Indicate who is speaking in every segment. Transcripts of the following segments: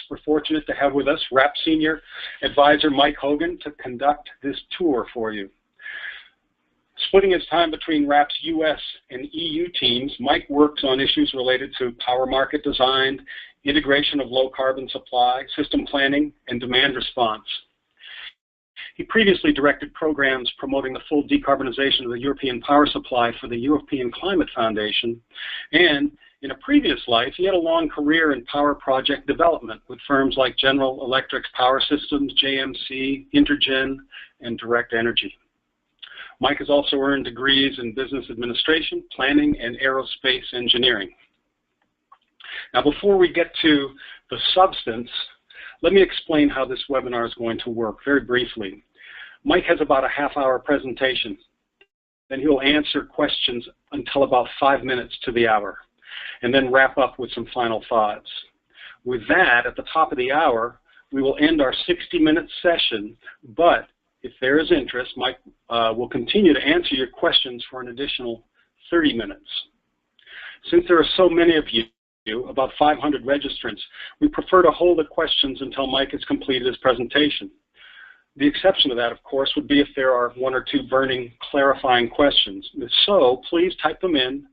Speaker 1: we're fortunate to have with us RAP Senior Advisor Mike Hogan to conduct this tour for you. Splitting his time between RAP's US and EU teams, Mike works on issues related to power market design, integration of low carbon supply, system planning, and demand response. He previously directed programs promoting the full decarbonization of the European power supply for the European Climate Foundation, and in a previous life, he had a long career in power project development with firms like General Electric's Power Systems, JMC, Intergen, and Direct Energy. Mike has also earned degrees in business administration, planning, and aerospace engineering. Now, before we get to the substance, let me explain how this webinar is going to work very briefly. Mike has about a half-hour presentation. Then he'll answer questions until about 5 minutes to the hour, and then wrap up with some final thoughts. With that, at the top of the hour, we will end our 60-minute session, but if there is interest, Mike will continue to answer your questions for an additional 30 minutes. Since there are so many of you, about 500 registrants, we prefer to hold the questions until Mike has completed his presentation. The exception to that, of course, would be if there are one or two burning, clarifying questions. If so, please type them in,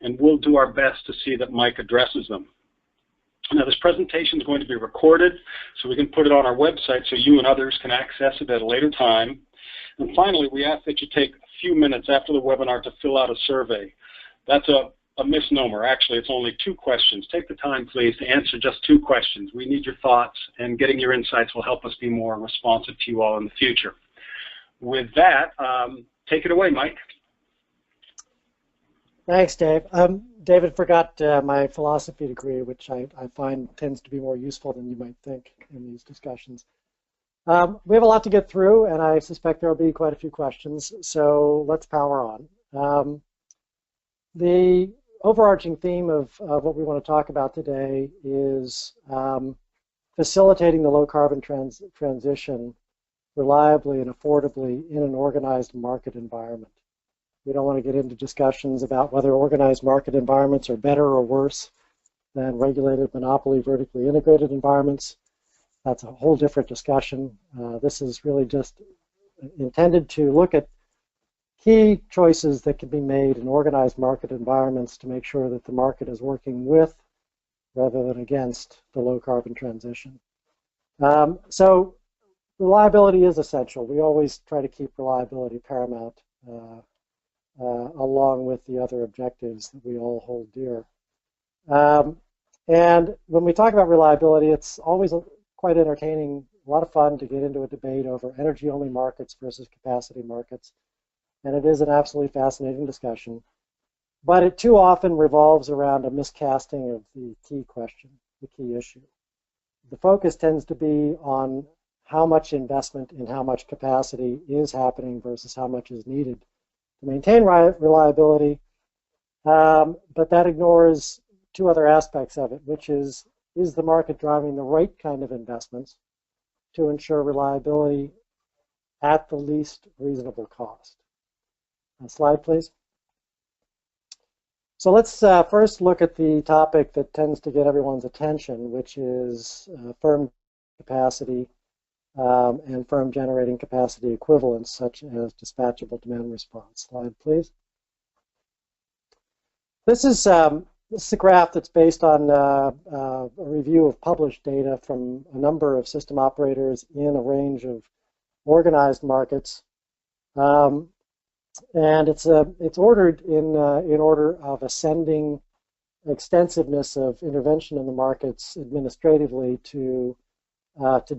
Speaker 1: and we'll do our best to see that Mike addresses them. Now, this presentation is going to be recorded, so we can put it on our website so you and others can access it at a later time. And finally, we ask that you take a few minutes after the webinar to fill out a survey. That's a misnomer. Actually, it's only 2 questions. Take the time, please, to answer just 2 questions. We need your thoughts, and getting your insights will help us be more responsive to you all in the future. With that, take it away, Mike.
Speaker 2: Thanks, Dave. David forgot my philosophy degree, which I find tends to be more useful than you might think in these discussions. We have a lot to get through, and I suspect there will be quite a few questions, so let's power on. The overarching theme of what we want to talk about today is facilitating the low-carbon transition reliably and affordably in an organized market environment. We don't want to get into discussions about whether organized market environments are better or worse than regulated monopoly vertically integrated environments. That's a whole different discussion. This is really just intended to look at key choices that can be made in organized market environments to make sure that the market is working with rather than against the low carbon transition. So reliability is essential. We always try to keep reliability paramount along with the other objectives that we all hold dear. And when we talk about reliability, it's always quite entertaining, a lot of fun to get into a debate over energy-only markets versus capacity markets. And it is an absolutely fascinating discussion. But it too often revolves around a miscasting of the key question, the key issue. The focus tends to be on how much investment in how much capacity is happening versus how much is needed to maintain reliability. But that ignores 2 other aspects of it, which is the market driving the right kind of investments to ensure reliability at the least reasonable cost? Next slide, please. So let's first look at the topic that tends to get everyone's attention, which is firm capacity and firm generating capacity equivalents, such as dispatchable demand response. Slide, please. This is a graph that's based on a review of published data from a number of system operators in a range of organized markets. And it's ordered in order of ascending extensiveness of intervention in the markets administratively to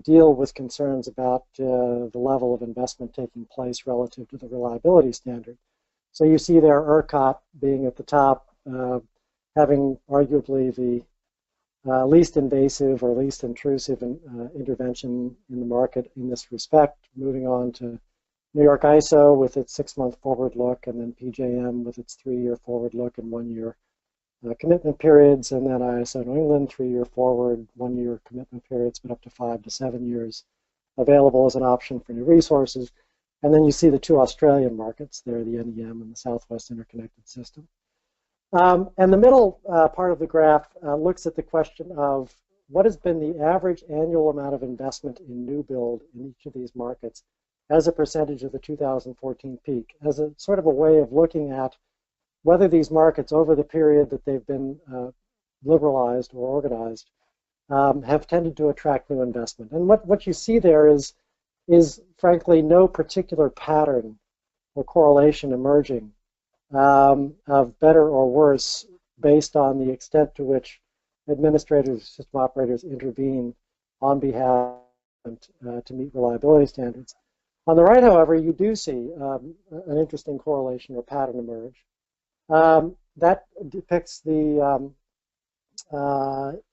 Speaker 2: deal with concerns about the level of investment taking place relative to the reliability standard. So you see there ERCOT being at the top, having arguably the least invasive or least intrusive intervention in the market in this respect, moving on to New York ISO with its 6-month forward look, and then PJM with its 3-year forward look and 1-year commitment periods, and then ISO New England 3-year forward, 1-year commitment periods, but up to 5 to 7 years available as an option for new resources. And then you see the 2 Australian markets there, the NEM and the Southwest Interconnected System. And the middle part of the graph looks at the question of what has been the average annual amount of investment in new build in each of these markets as a percentage of the 2014 peak, as a sort of a way of looking at whether these markets over the period that they've been liberalized or organized have tended to attract new investment. And what you see there is frankly no particular pattern or correlation emerging of better or worse based on the extent to which administrators, system operators intervene on behalf to meet reliability standards. On the right, however, you do see an interesting correlation or pattern emerge. That depicts the,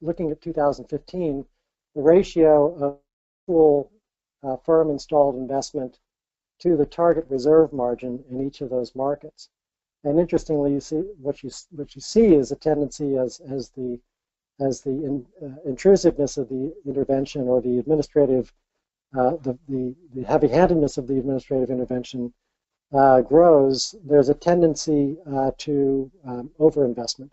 Speaker 2: looking at 2015, the ratio of full firm installed investment to the target reserve margin in each of those markets. And interestingly, you see what you see is a tendency as the intrusiveness of the intervention or the administrative the heavy-handedness of the administrative intervention grows. There's a tendency to overinvestment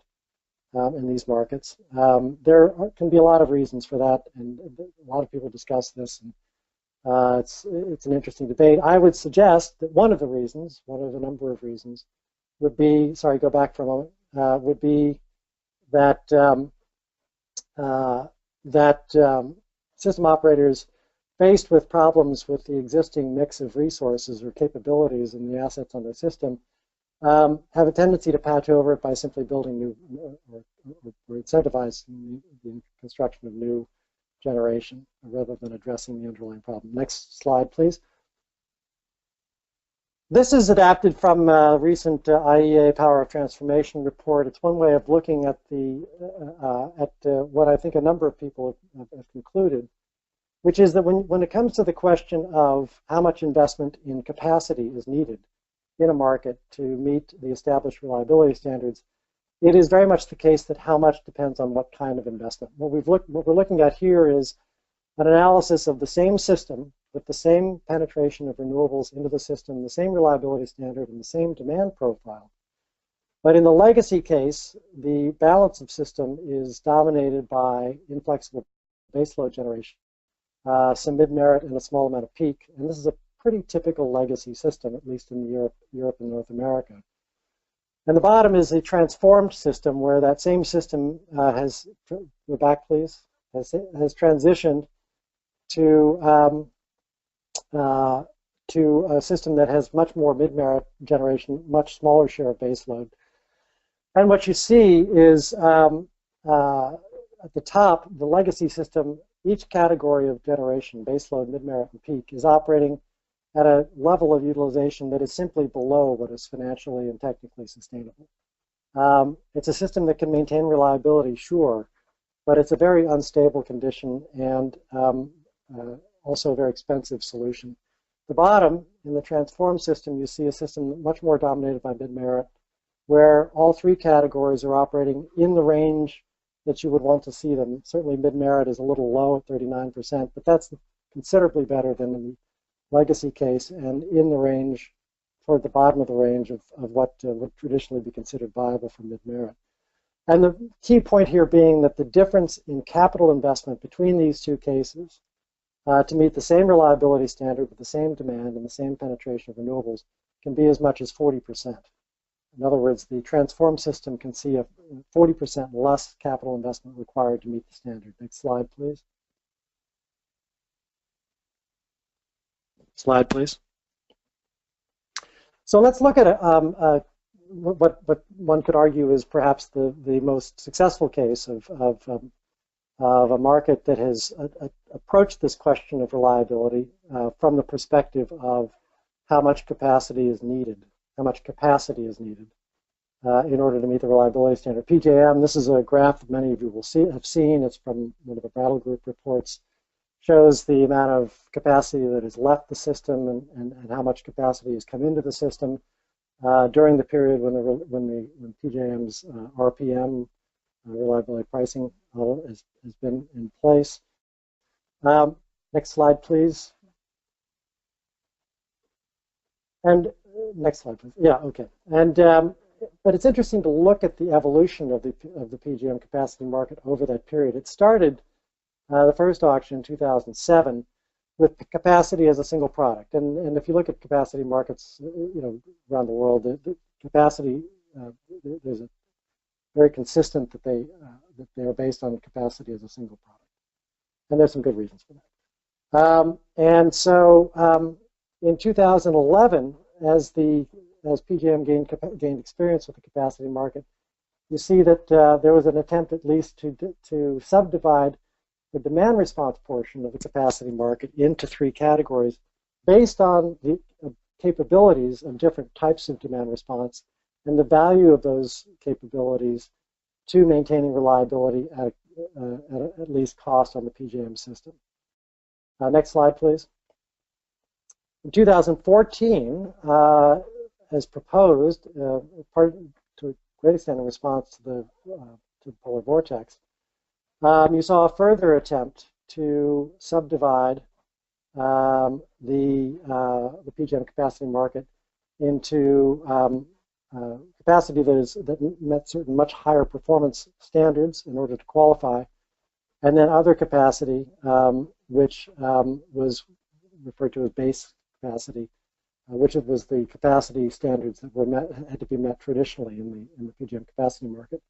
Speaker 2: in these markets. There can be a lot of reasons for that, and a lot of people discuss this. And, it's an interesting debate. I would suggest that one of the reasons, one of a number of reasons, would be, sorry, go back for a moment, would be that system operators faced with problems with the existing mix of resources or capabilities in the assets on their system have a tendency to patch over it by simply building new or incentivizing the construction of new generation rather than addressing the underlying problem. Next slide, please. This is adapted from a recent IEA Power of Transformation report. It's one way of looking at the what I think a number of people have concluded, which is that when it comes to the question of how much investment in capacity is needed in a market to meet the established reliability standards, it is very much the case that how much depends on what kind of investment. What we're looking at here is an analysis of the same system with the same penetration of renewables into the system, the same reliability standard, and the same demand profile. But in the legacy case, the balance of system is dominated by inflexible baseload generation, some mid-merit, and a small amount of peak. And this is a pretty typical legacy system, at least in Europe and North America. And the bottom is a transformed system where that same system has, go back please, has transitioned to a system that has much more mid-merit generation, much smaller share of baseload. And what you see is at the top, the legacy system, each category of generation, baseload, mid-merit, and peak, is operating at a level of utilization that is simply below what is financially and technically sustainable. It's a system that can maintain reliability, sure, but it's a very unstable condition and also a very expensive solution. The bottom, in the transformed system, you see a system much more dominated by mid-merit, where all three categories are operating in the range that you would want to see them. Certainly mid-merit is a little low at 39%, but that's considerably better than in the legacy case and in the range, toward the bottom of the range of what would traditionally be considered viable for mid-merit. And the key point here being that the difference in capital investment between these two cases to meet the same reliability standard with the same demand and the same penetration of renewables can be as much as 40%. In other words, the transformed system can see a 40% less capital investment required to meet the standard. Next slide, please. Slide, please. So let's look at what one could argue is perhaps the most successful case of a market that has approached this question of reliability from the perspective of how much capacity is needed. In order to meet the reliability standard. PJM, this is a graph that many of you will have seen. It's from one of the Brattle Group reports. Shows the amount of capacity that has left the system and how much capacity has come into the system during the period when PJM's RPM, reliability pricing model, has been in place. Next slide, please. And next slide, please. Yeah, okay. And but it's interesting to look at the evolution of the PJM capacity market over that period. It started the first auction in 2007, with capacity as a single product. And if you look at capacity markets, around the world, the capacity, there's a very consistent that they are based on capacity as a single product. And there's some good reasons for that. And so in 2011, as PJM gained experience with the capacity market, you see that there was an attempt at least to subdivide the demand response portion of the capacity market into three categories based on the capabilities of different types of demand response and the value of those capabilities to maintaining reliability at least cost on the PJM system. Next slide, please. In 2014, as proposed, to a great extent in response to the polar vortex, you saw a further attempt to subdivide the PJM capacity market into capacity that met certain much higher performance standards in order to qualify, and then other capacity which was referred to as base capacity, which was the capacity standards that had to be met traditionally in the PJM capacity market.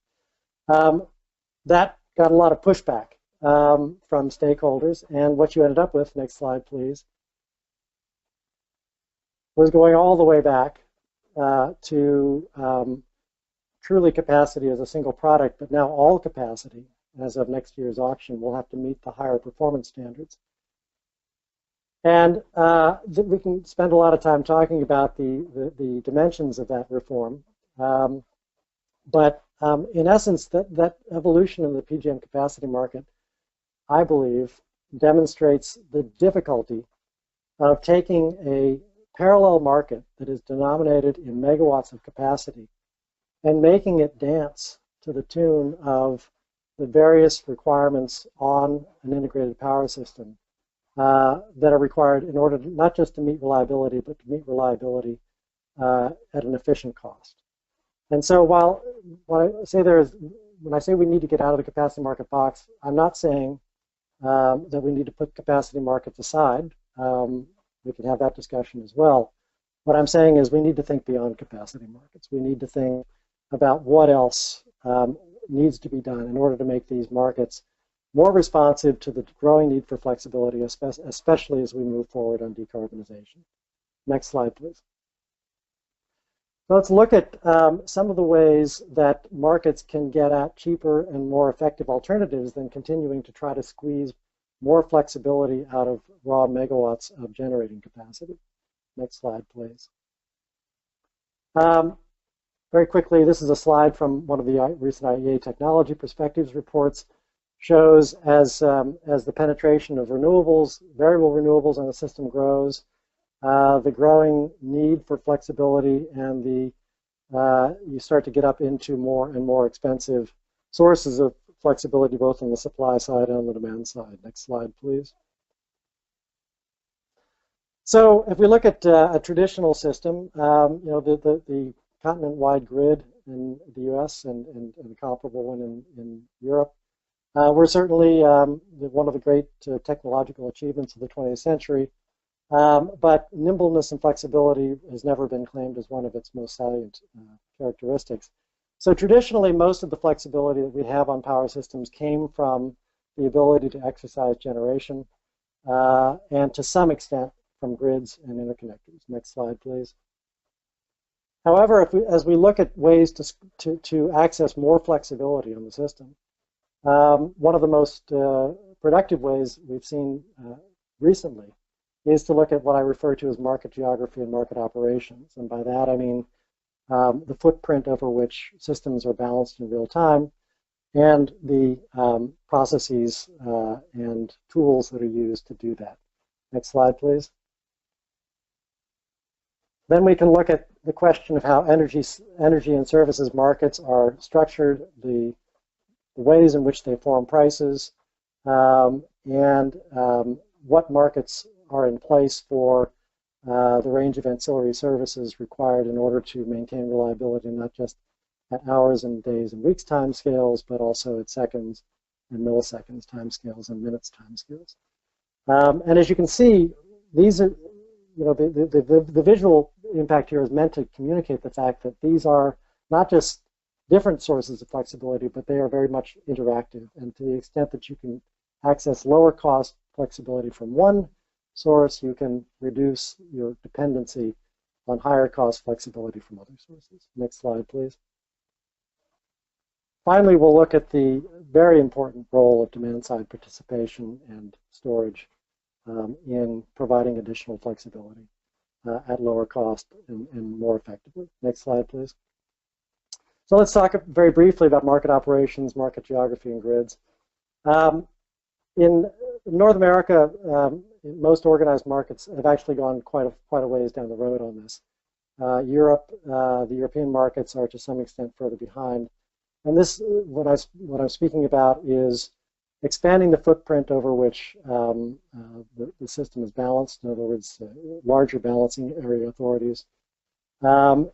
Speaker 2: That got a lot of pushback from stakeholders, and what you ended up with, next slide please, was going all the way back to truly capacity as a single product, but now all capacity, as of next year's auction, will have to meet the higher performance standards. And we can spend a lot of time talking about the dimensions of that reform, but in essence, that evolution in the PJM capacity market, I believe, demonstrates the difficulty of taking a parallel market that is denominated in megawatts of capacity and making it dance to the tune of the various requirements on an integrated power system that are required in order to, not just to meet reliability, but to meet reliability at an efficient cost. And so when I say we need to get out of the capacity market box, I'm not saying that we need to put capacity markets aside. We can have that discussion as well. What I'm saying is we need to think beyond capacity markets. We need to think about what else needs to be done in order to make these markets more responsive to the growing need for flexibility, especially as we move forward on decarbonization. Next slide, please. So let's look at some of the ways that markets can get at cheaper and more effective alternatives than continuing to try to squeeze more flexibility out of raw megawatts of generating capacity. Next slide, please. Very quickly, this is a slide from one of the recent IEA Technology Perspectives reports. Shows as the penetration of renewables, variable renewables on the system grows, the growing need for flexibility, and you start to get up into more and more expensive sources of flexibility, both on the supply side and on the demand side. Next slide, please. So if we look at a traditional system, the continent-wide grid in the U.S. and the comparable one in Europe, we're certainly one of the great technological achievements of the 20th century, but nimbleness and flexibility has never been claimed as one of its most salient characteristics. So traditionally, most of the flexibility that we have on power systems came from the ability to exercise generation, and to some extent from grids and interconnectors. Next slide, please. However, as we look at ways to access more flexibility on the system, one of the most productive ways we've seen recently is to look at what I refer to as market geography and market operations. And by that I mean the footprint over which systems are balanced in real time, and the processes and tools that are used to do that. Next slide, please. Then we can look at the question of how energy and services markets are structured, the ways in which they form prices, and what markets are in place for the range of ancillary services required in order to maintain reliability, not just at hours and days and weeks time scales, but also at seconds and milliseconds timescales and minutes timescales. And as you can see, these are, the visual impact here is meant to communicate the fact that these are not just different sources of flexibility, but they are very much interactive. And to the extent that you can access lower cost flexibility from one source, you can reduce your dependency on higher cost flexibility from other sources. Next slide, please. Finally, we'll look at the very important role of demand-side participation and storage in providing additional flexibility at lower cost and more effectively. Next slide, please. So let's talk very briefly about market operations, market geography, and grids. In North America, most organized markets have actually gone quite a ways down the road on this. Europe, the European markets are to some extent further behind. And this, what I'm speaking about is expanding the footprint over which the system is balanced. In other words, larger balancing area authorities, and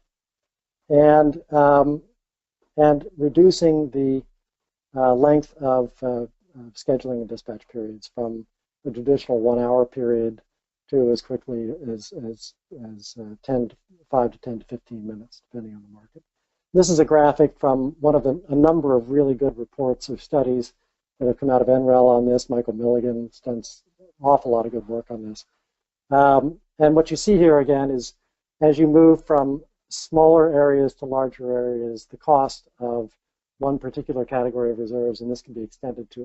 Speaker 2: reducing the length of scheduling and dispatch periods from the traditional 1 hour period to as quickly as 5 to 10 to 15 minutes, depending on the market. This is a graphic from one of a number of really good reports or studies that have come out of NREL on this. Michael Milligan's done an awful lot of good work on this. And what you see here again is as you move from smaller areas to larger areas, the cost of one particular category of reserves, and this can be extended to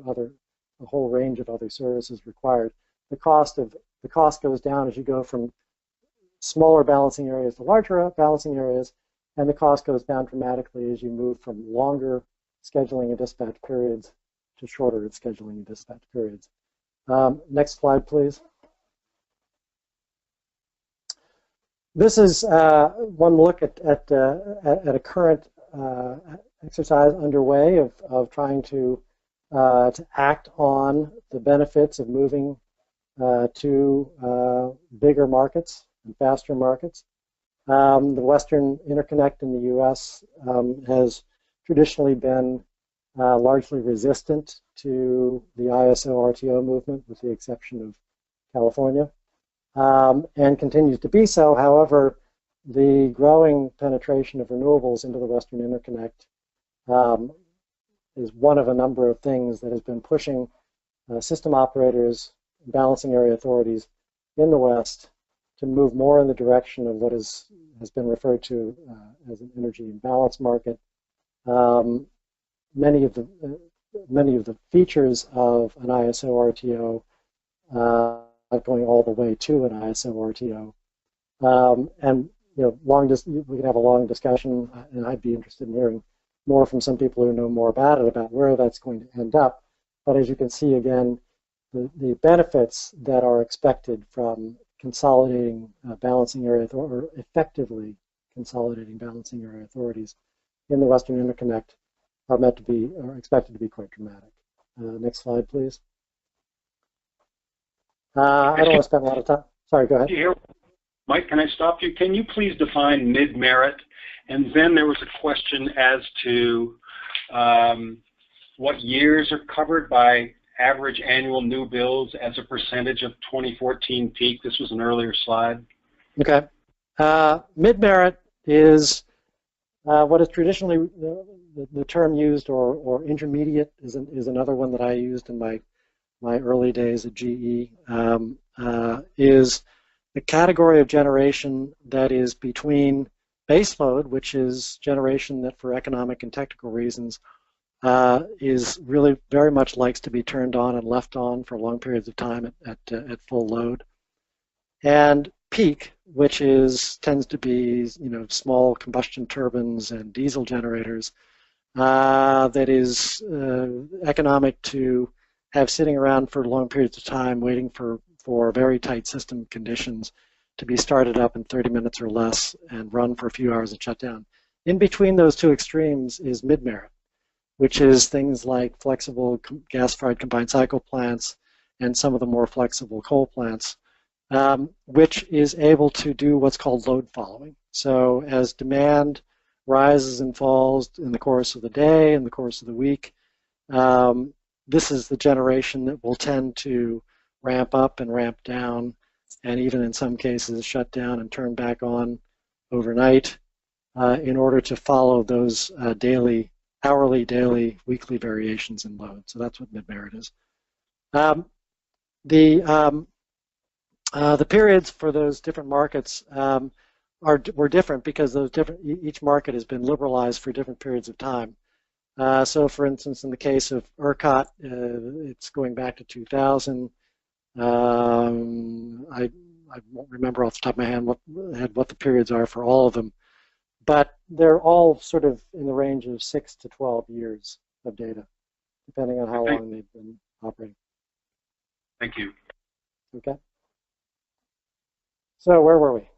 Speaker 2: a whole range of other services required, the cost goes down as you go from smaller balancing areas to larger balancing areas, and the cost goes down dramatically as you move from longer scheduling and dispatch periods to shorter scheduling and dispatch periods. Next slide, please. This is one look at a current exercise underway of trying to act on the benefits of moving to bigger markets and faster markets. The Western Interconnect in the U.S. Has traditionally been largely resistant to the ISO RTO movement, with the exception of California, and continues to be so. However, the growing penetration of renewables into the Western Interconnect is one of a number of things that has been pushing system operators, balancing area authorities in the West to move more in the direction of what has been referred to as an energy imbalance market. Many of the features of an ISO RTO are going all the way to an ISO RTO, and we can have a long discussion, and I'd be interested in hearing more from some people who know more about it, about where that's going to end up. But as you can see again, the benefits that are expected from consolidating balancing area or effectively consolidating balancing area authorities in the Western Interconnect are expected to be quite dramatic. Next slide, please. I don't want to spend a lot of time. Sorry, go ahead.
Speaker 1: Mike, can I stop you? Can you please define mid-merit? And then there was a question as to what years are covered by average annual new bills as a percentage of 2014 peak. This was an earlier slide.
Speaker 2: Okay. Mid-merit is what is traditionally the term used, or intermediate is another one that I used in my early days at GE, is the category of generation that is between baseload, which is generation that for economic and technical reasons is really very much likes to be turned on and left on for long periods of time at full load, and peak, which tends to be small combustion turbines and diesel generators that is economic to have sitting around for long periods of time waiting for very tight system conditions to be started up in 30 minutes or less and run for a few hours and shut down. In between those two extremes is mid-merit, which is things like flexible gas-fired combined cycle plants and some of the more flexible coal plants, which is able to do what's called load following. So as demand rises and falls in the course of the day, in the course of the week, this is the generation that will tend to ramp up and ramp down, and even in some cases shut down and turn back on overnight in order to follow those hourly, daily, weekly variations in load. So that's what mid-merit is. The periods for those different markets were different because each market has been liberalized for different periods of time. So, for instance, in the case of ERCOT, it's going back to 2000. I won't remember off the top of my head what the periods are for all of them, but they're all sort of in the range of 6 to 12 years of data, depending on how long they've been operating.
Speaker 1: Thank you.
Speaker 2: Okay. So where were we?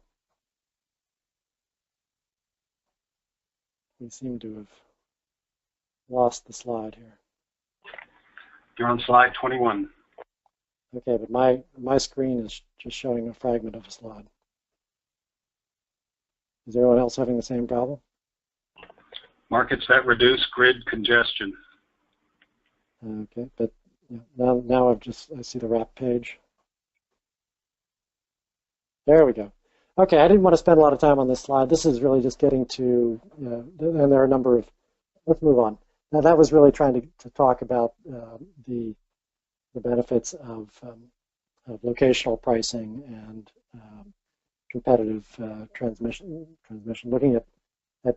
Speaker 2: We seem to have lost the slide here.
Speaker 1: You're on slide 21.
Speaker 2: Okay, but my screen is just showing a fragment of a slide. Is everyone else having the same problem?
Speaker 1: Markets that reduce grid congestion.
Speaker 2: Okay, but now I see the wrap page. There we go. Okay, I didn't want to spend a lot of time on this slide. This is really just getting to, and there are a number of, let's move on. Now that was really trying to talk about the benefits of locational pricing and competitive transmission, looking at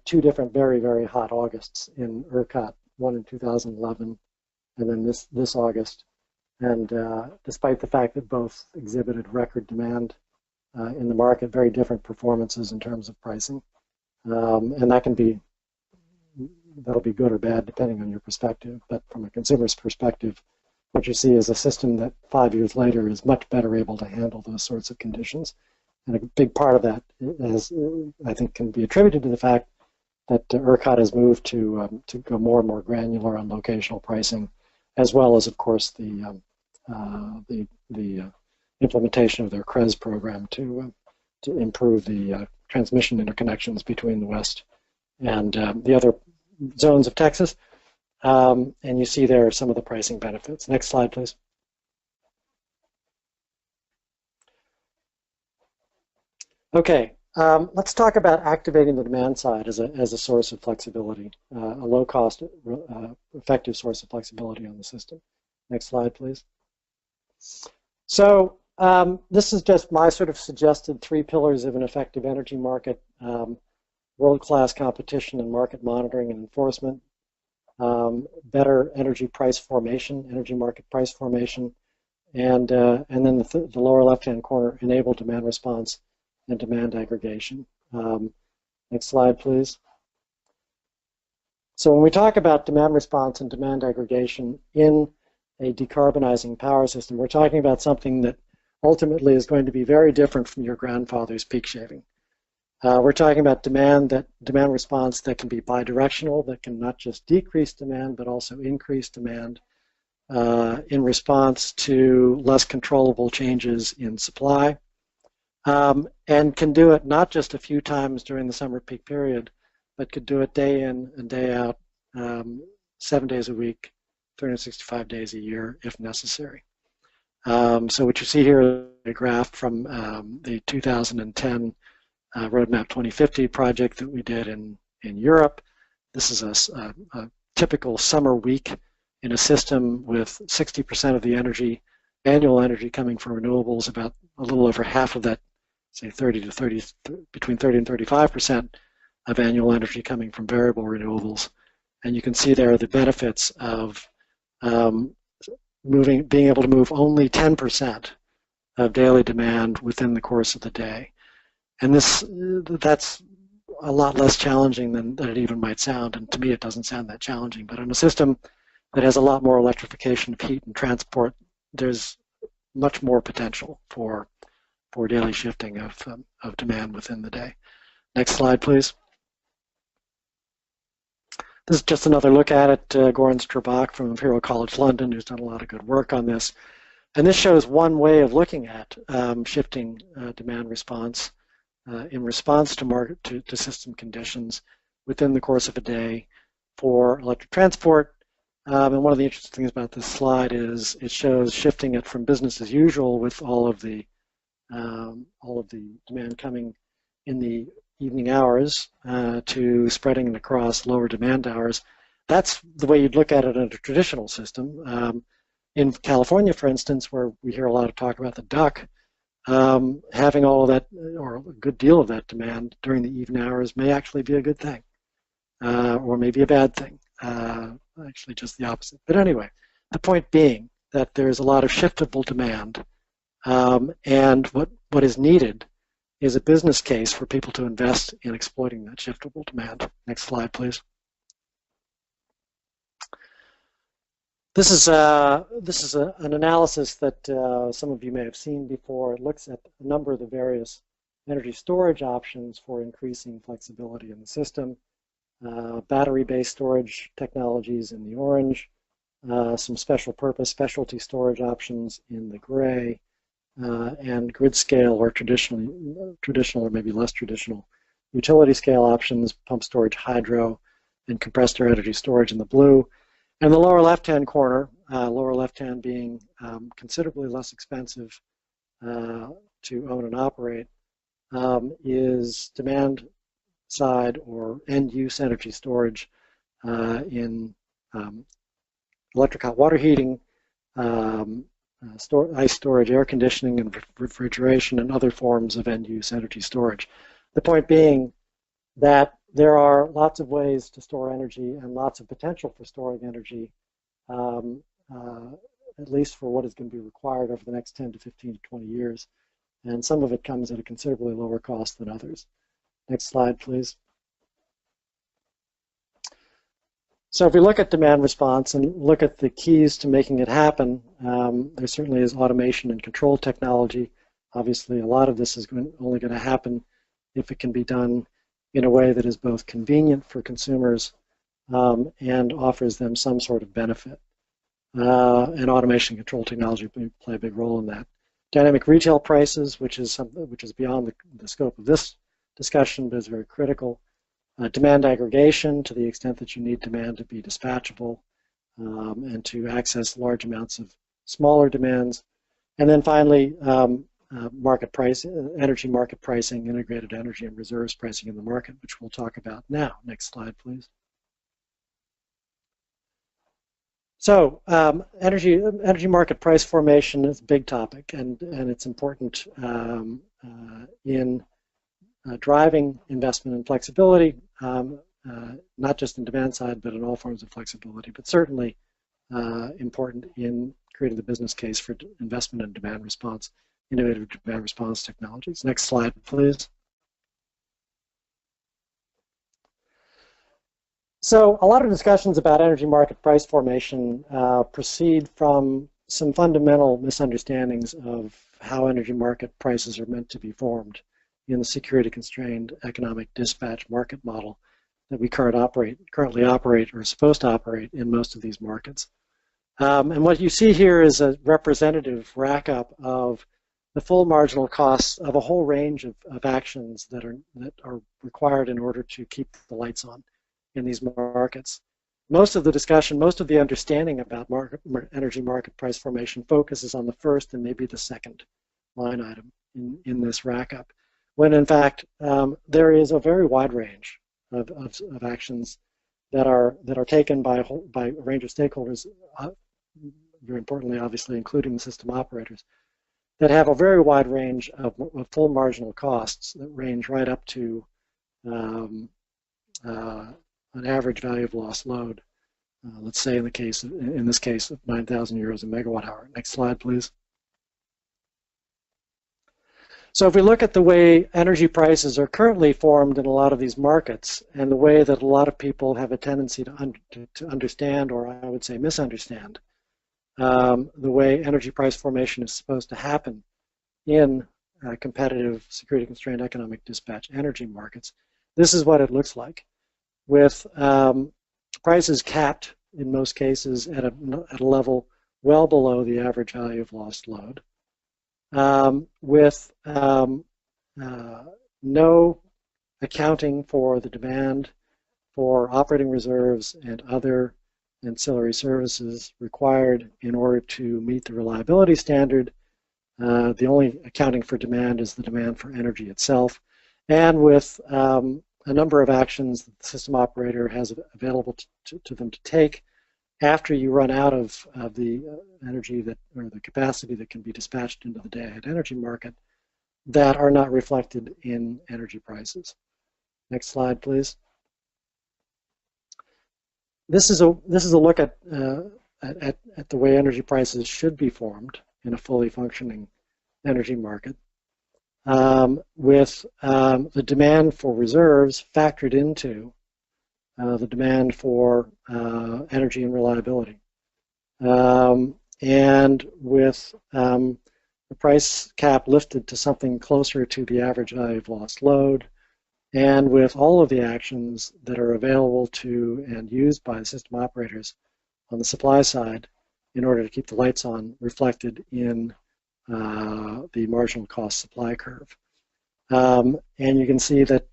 Speaker 2: two different very, very hot Augusts in ERCOT, one in 2011 and then this August. And despite the fact that both exhibited record demand in the market, very different performances in terms of pricing. And that'll be good or bad depending on your perspective. But from a consumer's perspective, what you see is a system that 5 years later is much better able to handle those sorts of conditions. And a big part of that is, I think, can be attributed to the fact that ERCOT has moved to go more and more granular on locational pricing, as well as, of course, the implementation of their CREZ program to improve the transmission interconnections between the West and the other zones of Texas. And you see there some of the pricing benefits. Next slide, please. Okay, let's talk about activating the demand side as a source of flexibility, a low-cost, effective source of flexibility on the system. Next slide, please. So this is just my sort of suggested 3 pillars of an effective energy market: world-class competition and market monitoring and enforcement, better energy price formation, energy market price formation, and then the lower left-hand corner, enable demand response and demand aggregation. Next slide, please. So when we talk about demand response and demand aggregation in a decarbonizing power system, we're talking about something that ultimately is going to be very different from your grandfather's peak shaving. We're talking about demand response that can be bidirectional, that can not just decrease demand, but also increase demand in response to less controllable changes in supply, and can do it not just a few times during the summer peak period, but could do it day in and day out, 7 days a week, 365 days a year if necessary. So what you see here is a graph from the 2010 Roadmap 2050 project that we did in Europe. This is a typical summer week in a system with 60% of the annual energy coming from renewables, about a little over half of that, say between 30 and 35% of annual energy coming from variable renewables. And you can see there the benefits of being able to move only 10% of daily demand within the course of the day. And that's a lot less challenging than it even might sound, and to me it doesn't sound that challenging. But in a system that has a lot more electrification of heat and transport, there's much more potential for daily shifting of demand within the day. Next slide, please. This is just another look at it. Goran Strabak from Imperial College London, who's done a lot of good work on this. And this shows one way of looking at shifting demand response in response to system conditions within the course of a day for electric transport, And one of the interesting things about this slide is it shows shifting it from business as usual with all of the demand coming in the evening hours to spreading it across lower demand hours. That's the way you'd look at it in a traditional system. In California, for instance, where we hear a lot of talk about the duck, having all of that, or a good deal of that demand during the evening hours may actually be a good thing, or maybe a bad thing, actually just the opposite. But anyway, the point being that there's a lot of shiftable demand, and what is needed is a business case for people to invest in exploiting that shiftable demand. Next slide, please. This is an analysis that some of you may have seen before. It looks at a number of the various energy storage options for increasing flexibility in the system. Battery-based storage technologies in the orange, some special purpose specialty storage options in the gray, and grid scale or traditional or maybe less traditional utility scale options, pump storage, hydro, and compressed air energy storage in the blue. And the lower left-hand corner, lower left-hand being considerably less expensive to own and operate, is demand side or end-use energy storage in electric hot water heating, ice storage, air conditioning, and refrigeration, and other forms of end-use energy storage. The point being that there are lots of ways to store energy and lots of potential for storing energy, at least for what is going to be required over the next 10 to 15 to 20 years. And some of it comes at a considerably lower cost than others. Next slide, please. So if we look at demand response and look at the keys to making it happen, there certainly is automation and control technology. Obviously, a lot of this is only going to happen if it can be done in a way that is both convenient for consumers and offers them some sort of benefit. And automation and control technology play a big role in that. Dynamic retail prices, which is something which is beyond the scope of this discussion, but is very critical. Demand aggregation, to the extent that you need demand to be dispatchable and to access large amounts of smaller demands. And then finally, market price, energy market pricing, integrated energy and reserves pricing in the market, which we'll talk about now. Next slide, please. So energy market price formation is a big topic, and it's important in driving investment and flexibility, not just in demand side, but in all forms of flexibility, but certainly important in creating the business case for investment and demand response, innovative demand response technologies. Next slide, please. So a lot of discussions about energy market price formation proceed from some fundamental misunderstandings of how energy market prices are meant to be formed in the security-constrained economic dispatch market model that we currently operate or are supposed to operate in most of these markets. And what you see here is a representative rack-up of the full marginal costs of a whole range of actions that are required in order to keep the lights on in these markets. Most of the discussion, most of the understanding about energy market price formation focuses on the first and maybe the second line item in this rack-up, when in fact there is a very wide range of actions that are taken by a range of stakeholders, very importantly, obviously, including the system operators, that have a very wide range of full marginal costs that range right up to an average value of lost load. Let's say in this case of 9,000 euros a megawatt hour. Next slide, please. So if we look at the way energy prices are currently formed in a lot of these markets, and the way that a lot of people have a tendency to understand, or I would say misunderstand, the way energy price formation is supposed to happen in competitive, security-constrained economic dispatch energy markets, this is what it looks like, with prices capped in most cases at a level well below the average value of lost load, with no accounting for the demand for operating reserves and other ancillary services required in order to meet the reliability standard. The only accounting for demand is the demand for energy itself. And with a number of actions that the system operator has available to them to take after you run out of the energy or the capacity that can be dispatched into the day-ahead energy market that are not reflected in energy prices. Next slide, please. This is a look at the way energy prices should be formed in a fully functioning energy market, with the demand for reserves factored into the demand for energy and reliability, and with the price cap lifted to something closer to the average value of lost load, and with all of the actions that are available to and used by the system operators on the supply side in order to keep the lights on reflected in the marginal cost supply curve. And you can see that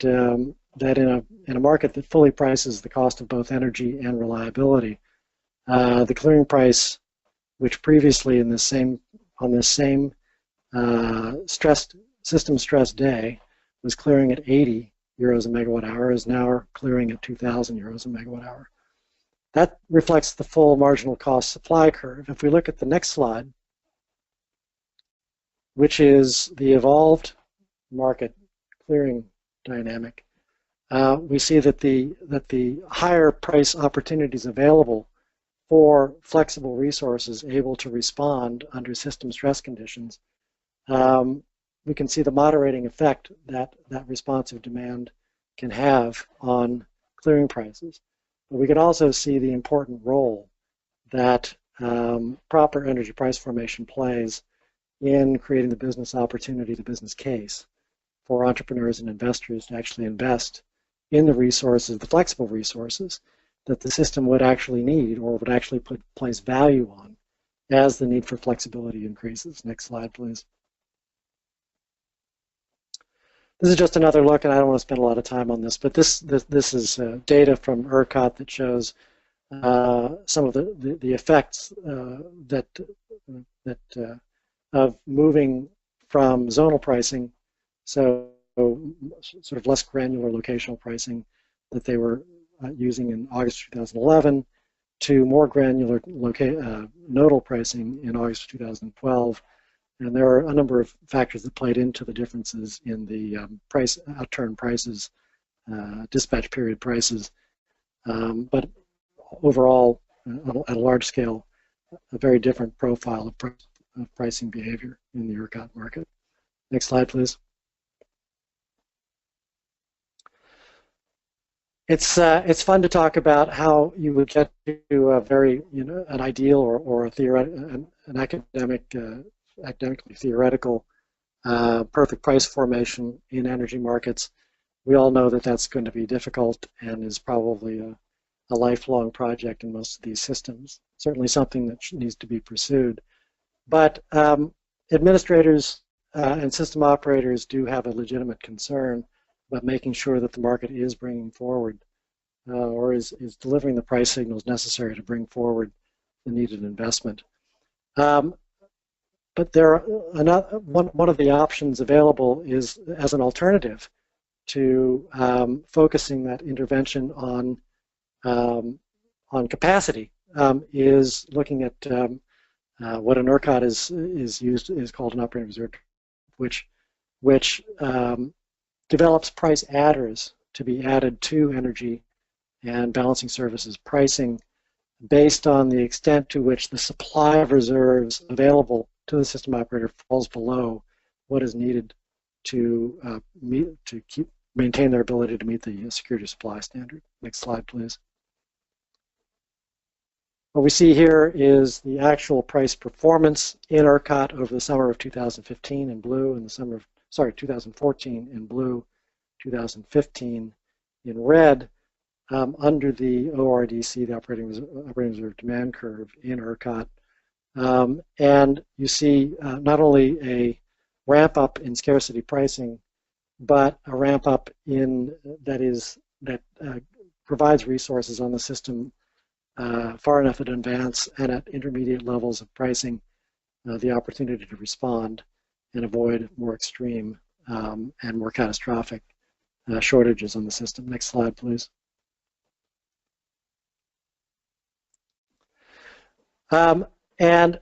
Speaker 2: that in a market that fully prices the cost of both energy and reliability, the clearing price, which previously on this same system stress day was clearing at 80 euros a megawatt hour, is now clearing at 2,000 euros a megawatt hour. That reflects the full marginal cost supply curve. If we look at the next slide, which is the evolved market clearing dynamic, we see that the higher price opportunities available for flexible resources able to respond under system stress conditions, we can see the moderating effect that responsive demand can have on clearing prices. But we can also see the important role that proper energy price formation plays in creating the business opportunity, the business case for entrepreneurs and investors to actually invest in the resources, the flexible resources that the system would actually need or would actually place value on as the need for flexibility increases. Next slide, please. This is just another look, and I don't want to spend a lot of time on this, but this is data from ERCOT that shows some of the effects of moving from zonal pricing, so sort of less granular locational pricing that they were using in August 2011, to more granular nodal pricing in August 2012. And there are a number of factors that played into the differences in the price outturn prices, dispatch period prices, but overall, at a large scale, a very different profile of pricing behavior in the ERCOT market. Next slide, please. It's fun to talk about how you would get to a very, an ideal or a theoretical, an academically theoretical perfect price formation in energy markets. We all know that that's going to be difficult and is probably a lifelong project in most of these systems. Certainly something that needs to be pursued. But administrators and system operators do have a legitimate concern about making sure that the market is bringing forward or is delivering the price signals necessary to bring forward the needed investment. But there are one of the options available is as an alternative to focusing that intervention on capacity, is looking at what an ERCOT is called an operating reserve, which develops price adders to be added to energy and balancing services pricing based on the extent to which the supply of reserves available to the system operator falls below what is needed to maintain their ability to meet the security supply standard. Next slide, please. What we see here is the actual price performance in ERCOT over the summer of 2015 in blue, and the summer of 2014 in blue, 2015 in red, under the ORDC, the operating reserve demand curve in ERCOT. And you see not only a ramp up in scarcity pricing, but a ramp up in that provides resources on the system far enough in advance and at intermediate levels of pricing the opportunity to respond and avoid more extreme and more catastrophic shortages on the system. Next slide, please. And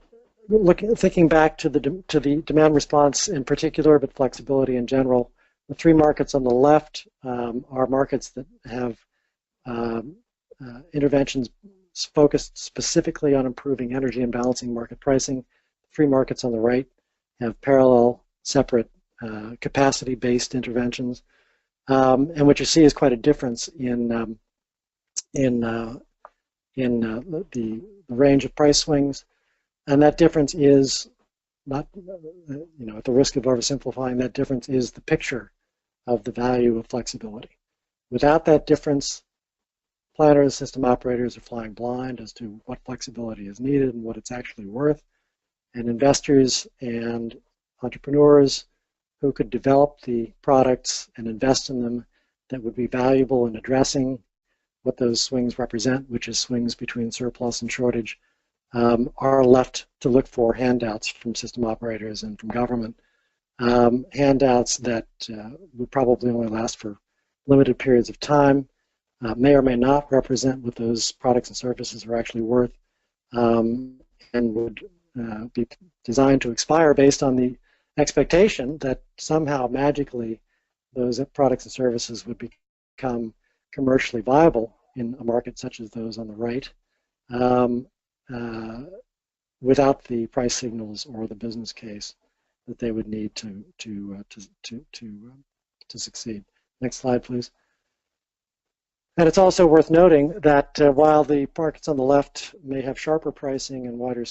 Speaker 2: thinking back to the demand response in particular, but flexibility in general, the three markets on the left are markets that have interventions focused specifically on improving energy and balancing market pricing. Three markets on the right have parallel, separate, capacity-based interventions. And what you see is quite a difference in the range of price swings. And that difference is not, at the risk of oversimplifying, that difference is the picture of the value of flexibility. Without that difference, planners, system operators are flying blind as to what flexibility is needed and what it's actually worth. And investors and entrepreneurs who could develop the products and invest in them that would be valuable in addressing what those swings represent, which is swings between surplus and shortage, are left to look for handouts from system operators and from government, handouts that would probably only last for limited periods of time, may or may not represent what those products and services are actually worth, and would be designed to expire based on the expectation that somehow magically those products and services would become commercially viable in a market such as those on the right, without the price signals or the business case that they would need to succeed. Next slide, please. And it's also worth noting that while the markets on the left may have sharper pricing and wider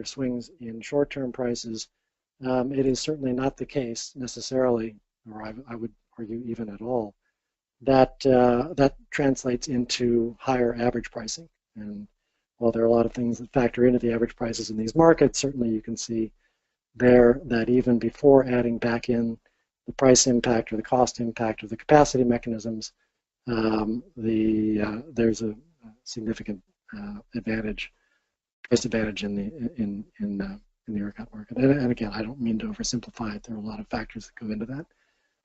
Speaker 2: swings in short-term prices, it is certainly not the case necessarily, or I would argue even at all, that that translates into higher average pricing. And while there are a lot of things that factor into the average prices in these markets, certainly you can see there that even before adding back in the price impact or the cost impact of the capacity mechanisms, there's a significant price advantage in the ERCOT market. And again, I don't mean to oversimplify it. There are a lot of factors that go into that,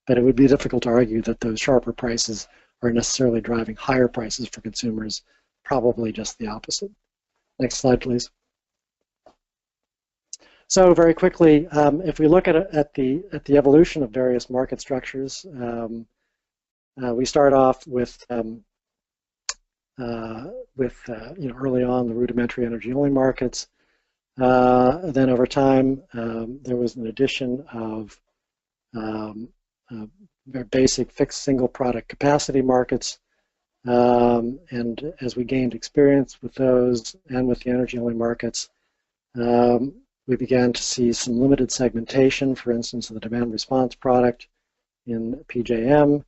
Speaker 2: but it would be difficult to argue that those sharper prices are necessarily driving higher prices for consumers. Probably just the opposite. Next slide, please. So very quickly, if we look at the evolution of various market structures, we start off with early on the rudimentary energy-only markets. Then over time, there was an addition of very basic fixed single product capacity markets. And as we gained experience with those and with the energy-only markets, we began to see some limited segmentation, for instance, of the demand response product in PJM.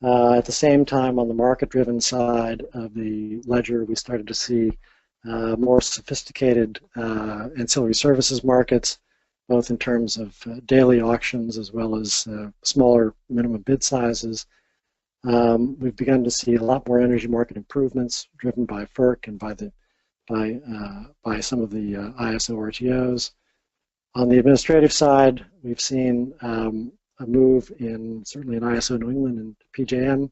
Speaker 2: At the same time, on the market-driven side of the ledger, we started to see more sophisticated ancillary services markets, both in terms of daily auctions as well as smaller minimum bid sizes. We've begun to see a lot more energy market improvements driven by FERC and by some of the ISO RTOs. On the administrative side, we've seen a move certainly in ISO New England and PJM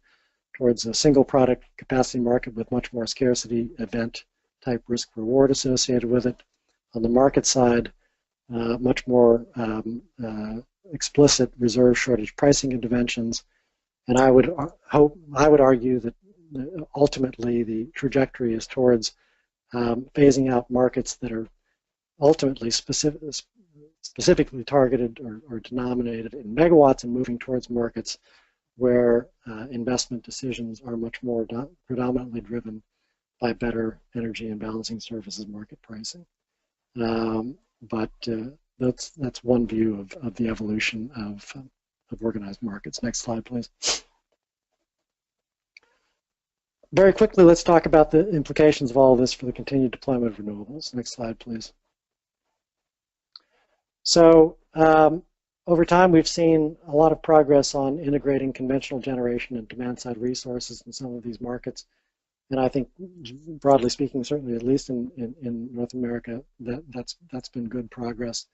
Speaker 2: towards a single product capacity market with much more scarcity event type risk reward associated with it. On the market side, much more explicit reserve shortage pricing interventions. And I would argue that ultimately the trajectory is towards phasing out markets that are ultimately specifically targeted or denominated in megawatts and moving towards markets where investment decisions are much more predominantly driven by better energy and balancing services market pricing. But that's one view of the evolution of organized markets. Next slide, please. Very quickly, let's talk about the implications of all of this for the continued deployment of renewables. Next slide, please. So over time, we've seen a lot of progress on integrating conventional generation and demand-side resources in some of these markets. And I think, broadly speaking, certainly at least in North America, that's been good progress,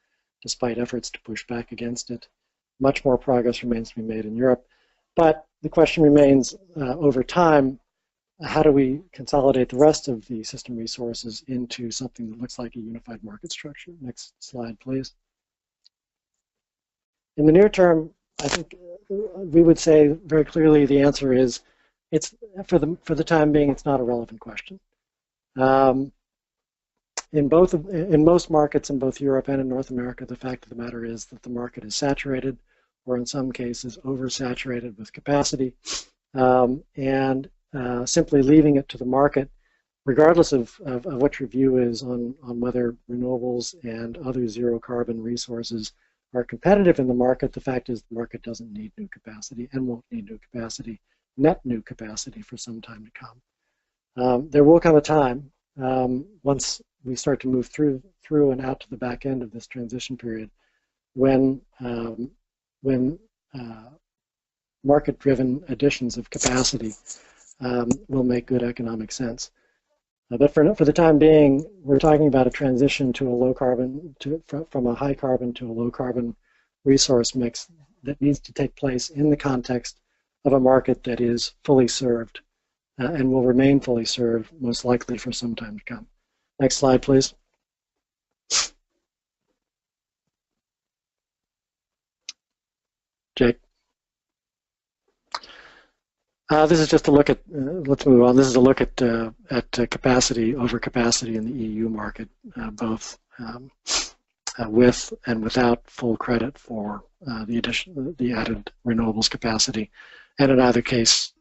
Speaker 2: despite efforts to push back against it. Much more progress remains to be made in Europe. But the question remains, over time, how do we consolidate the rest of the system resources into something that looks like a unified market structure? Next slide, please. In the near term, I think we would say very clearly the answer is, it's for the time being, it's not a relevant question. In most markets in both Europe and in North America, the fact of the matter is that the market is saturated, or in some cases oversaturated with capacity, and simply leaving it to the market, regardless of what your view is on whether renewables and other zero carbon resources are competitive in the market, the fact is the market doesn't need new capacity and won't need new capacity, net new capacity, for some time to come. There will come a time, once we start to move through and out to the back end of this transition period, when market-driven additions of capacity will make good economic sense. But for the time being, we're talking about a transition to a low carbon, from a high carbon to a low carbon resource mix that needs to take place in the context of a market that is fully served and will remain fully served, most likely for some time to come. Next slide, please. Jake. This is just a look at, let's move on. This is a look at capacity, overcapacity in the EU market, both with and without full credit for the added renewables capacity. And in either case,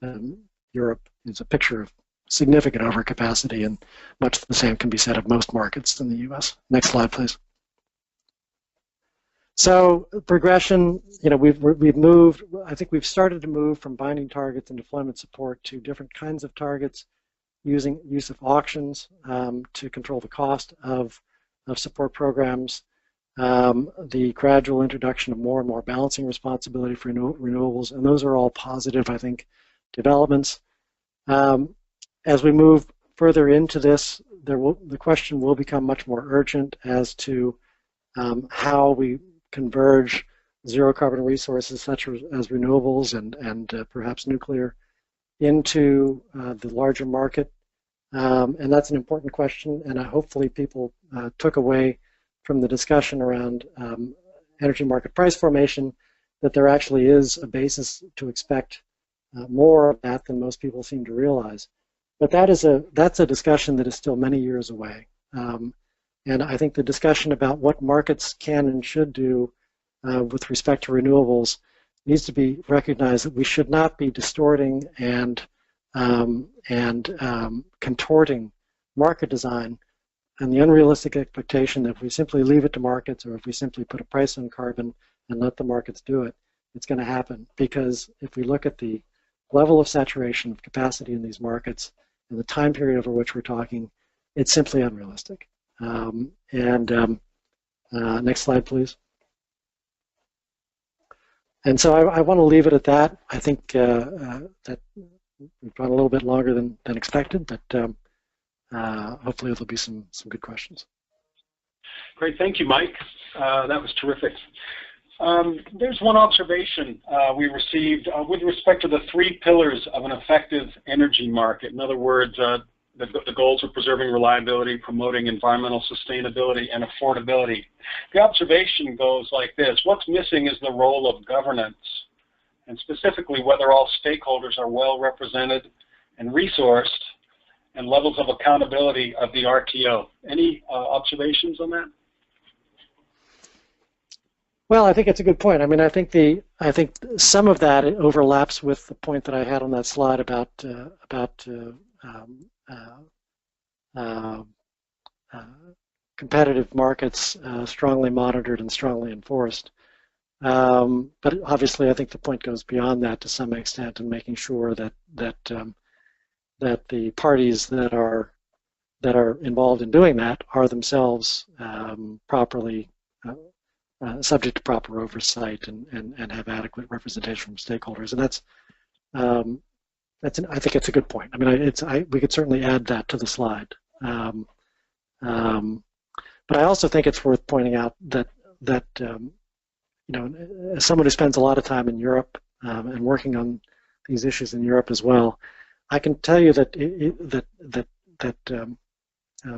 Speaker 2: Europe is a picture of significant overcapacity, and much the same can be said of most markets in the US. Next slide, please. So progression, we've moved, I think we've started to move from binding targets and deployment support to different kinds of targets, use of auctions to control the cost of support programs, the gradual introduction of more and more balancing responsibility for renewables, and those are all positive, I think, developments. As we move further into this, the question will become much more urgent as to how we converge zero carbon resources such as renewables and perhaps nuclear into the larger market. And that's an important question, and hopefully people took away from the discussion around energy market price formation that there actually is a basis to expect more of that than most people seem to realize. But that's a discussion that is still many years away. And I think the discussion about what markets can and should do with respect to renewables needs to be recognized that we should not be distorting and contorting market design and the unrealistic expectation that if we simply leave it to markets, or if we simply put a price on carbon and let the markets do it, it's going to happen. Because if we look at the level of saturation of capacity in these markets and the time period over which we're talking, it's simply unrealistic. Next slide, please. And so I want to leave it at that. I think that we've gone a little bit longer than expected, but hopefully there'll be some good questions.
Speaker 1: Great, thank you, Mike. That was terrific. There's one observation we received with respect to the 3 pillars of an effective energy market. In other words, the goals of preserving reliability, promoting environmental sustainability, and affordability. The observation goes like this: what's missing is the role of governance, and specifically whether all stakeholders are well represented and resourced, and levels of accountability of the RTO. Any observations on that?
Speaker 2: Well, I think it's a good point. I mean, I think some of that overlaps with the point that I had on that slide about competitive markets, strongly monitored and strongly enforced. But obviously, I think the point goes beyond that to some extent, in making sure that the parties that are involved in doing that are themselves properly subject to proper oversight and have adequate representation from stakeholders. And I think it's a good point. I mean, we could certainly add that to the slide. But I also think it's worth pointing out that as someone who spends a lot of time in Europe and working on these issues in Europe as well, I can tell you that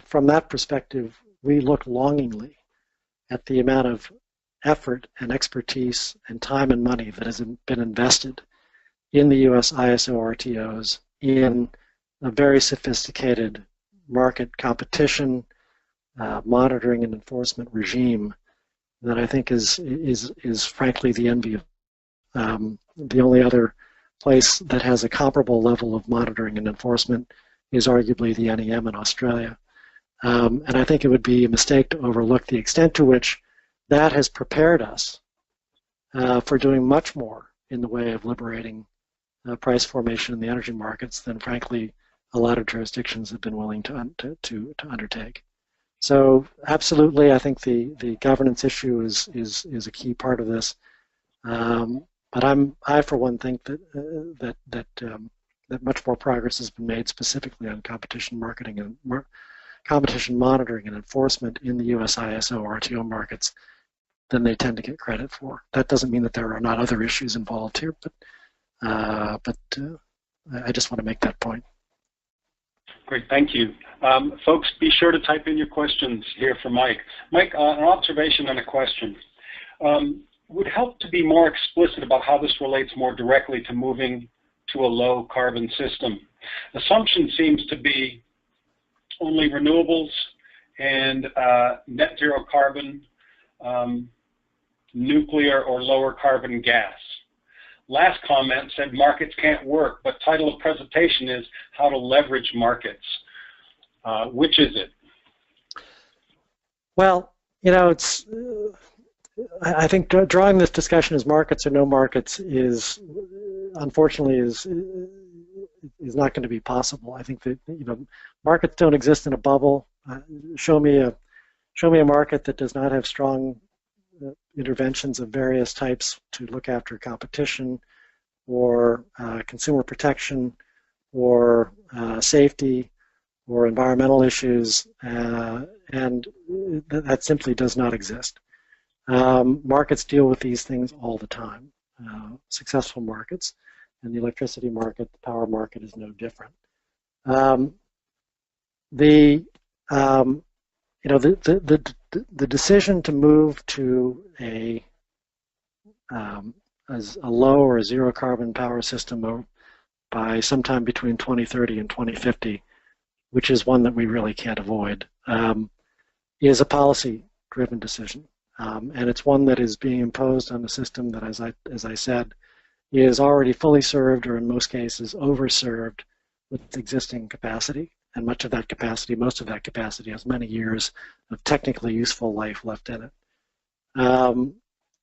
Speaker 2: from that perspective, we look longingly at the amount of effort and expertise and time and money that has been invested in the U.S. ISO RTOs in a very sophisticated market competition, monitoring and enforcement regime that I think is frankly the envy of the only other place that has a comparable level of monitoring and enforcement is arguably the NEM in Australia. And I think it would be a mistake to overlook the extent to which that has prepared us for doing much more in the way of liberating price formation in the energy markets than, frankly, a lot of jurisdictions have been willing to undertake. So, absolutely, I think the governance issue is a key part of this. But I for one think that much more progress has been made specifically on competition marketing and competition monitoring and enforcement in the U.S. ISO RTO markets than they tend to get credit for. That doesn't mean that there are not other issues involved here, but I just want to make that point.
Speaker 1: Great, thank you. Folks, be sure to type in your questions here for Mike. Mike, an observation and a question. Would help to be more explicit about how this relates more directly to moving to a low carbon system. Assumption seems to be only renewables and net zero carbon, nuclear or lower carbon gas. Last comment said markets can't work, but title of presentation is how to leverage markets. Which is it?
Speaker 2: Well, it's I think drawing this discussion as markets or no markets is, unfortunately, is not going to be possible. I think that markets don't exist in a bubble. Show me a market that does not have strong interventions of various types to look after competition or consumer protection or safety or environmental issues, and that simply does not exist. Markets deal with these things all the time. Successful markets, and the electricity market, the power market is no different. The decision to move to a low or zero carbon power system by sometime between 2030 and 2050, which is one that we really can't avoid, is a policy-driven decision. And it's one that is being imposed on a system that, as I said, is already fully served or in most cases overserved with existing capacity. And most of that capacity has many years of technically useful life left in it.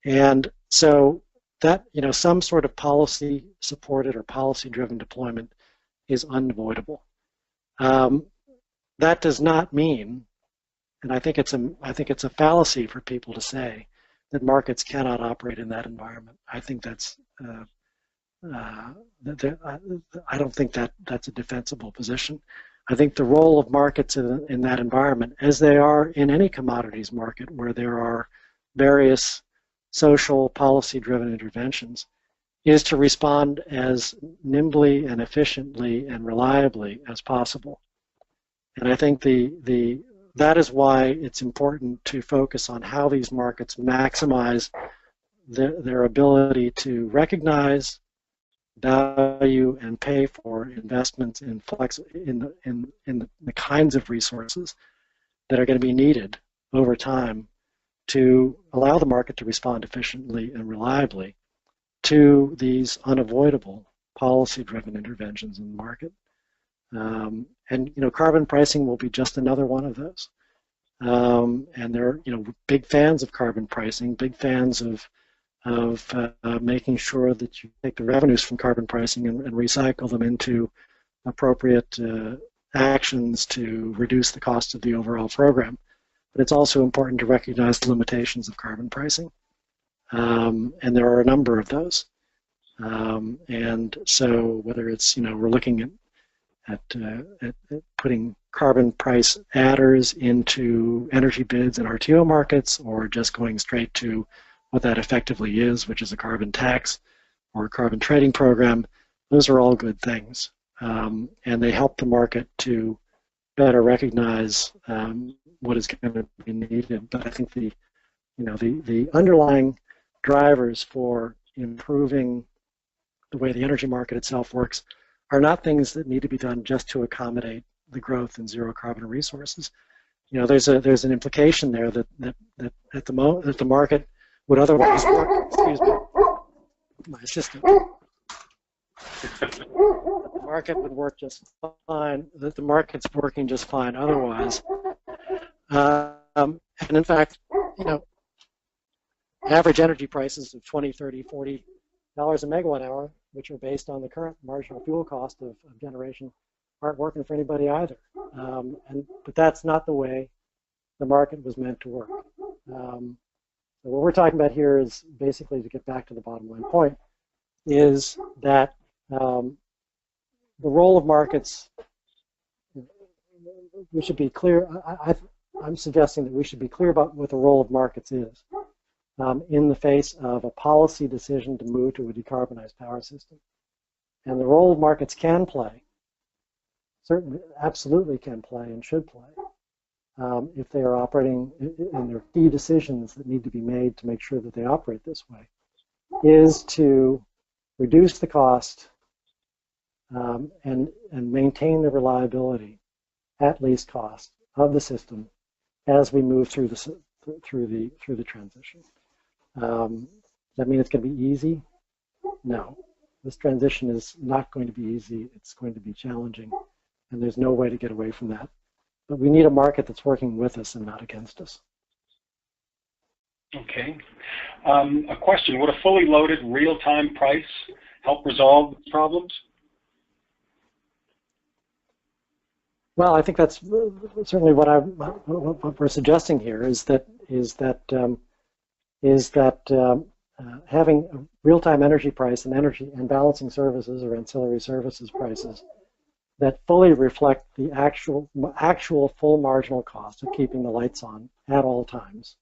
Speaker 2: And so that, some sort of policy-supported or policy-driven deployment is unavoidable. That does not mean, and I think it's a fallacy for people to say that markets cannot operate in that environment. I think that's I don't think that's a defensible position. I think the role of markets in that environment, as they are in any commodities market where there are various social policy-driven interventions, is to respond as nimbly and efficiently and reliably as possible. And I think that is why it's important to focus on how these markets maximize their ability to recognize, value, and pay for investments in the kinds of resources that are going to be needed over time to allow the market to respond efficiently and reliably to these unavoidable policy-driven interventions in the market. And carbon pricing will be just another one of those. And they're big fans of carbon pricing, big fans of making sure that you take the revenues from carbon pricing and recycle them into appropriate actions to reduce the cost of the overall program. But it's also important to recognize the limitations of carbon pricing. And there are a number of those. And so whether it's, we're looking at putting carbon price adders into energy bids and RTO markets, or just going straight to what that effectively is, which is a carbon tax or a carbon trading program, those are all good things. And they help the market to better recognize what is going to be needed. But I think the underlying drivers for improving the way the energy market itself works are not things that need to be done just to accommodate the growth in zero carbon resources. There's an implication there that the market would otherwise work. Excuse me, my assistant. The market would work just fine. That the market's working just fine otherwise. And in fact, average energy prices of $20, $30, $40 a megawatt hour, which are based on the current marginal fuel cost of generation, aren't working for anybody either. But that's not the way the market was meant to work. So what we're talking about here is basically, to get back to the bottom line point, is that the role of markets, we should be clear. I'm suggesting that we should be clear about what the role of markets is in the face of a policy decision to move to a decarbonized power system. And the role of markets can play, certainly, absolutely can play and should play, if they are operating, and there are key decisions that need to be made to make sure that they operate this way, is to reduce the cost and maintain the reliability at least cost of the system as we move through the transition. Does that mean it's going to be easy? No. This transition is not going to be easy. It's going to be challenging, and there's no way to get away from that. But we need a market that's working with us and not against us.
Speaker 1: Okay. A question: would a fully loaded real-time price help resolve problems?
Speaker 2: Well, I think that's certainly what we're suggesting here is that having a real-time energy price and energy and balancing services or ancillary services prices that fully reflect the actual full marginal cost of keeping the lights on at all times,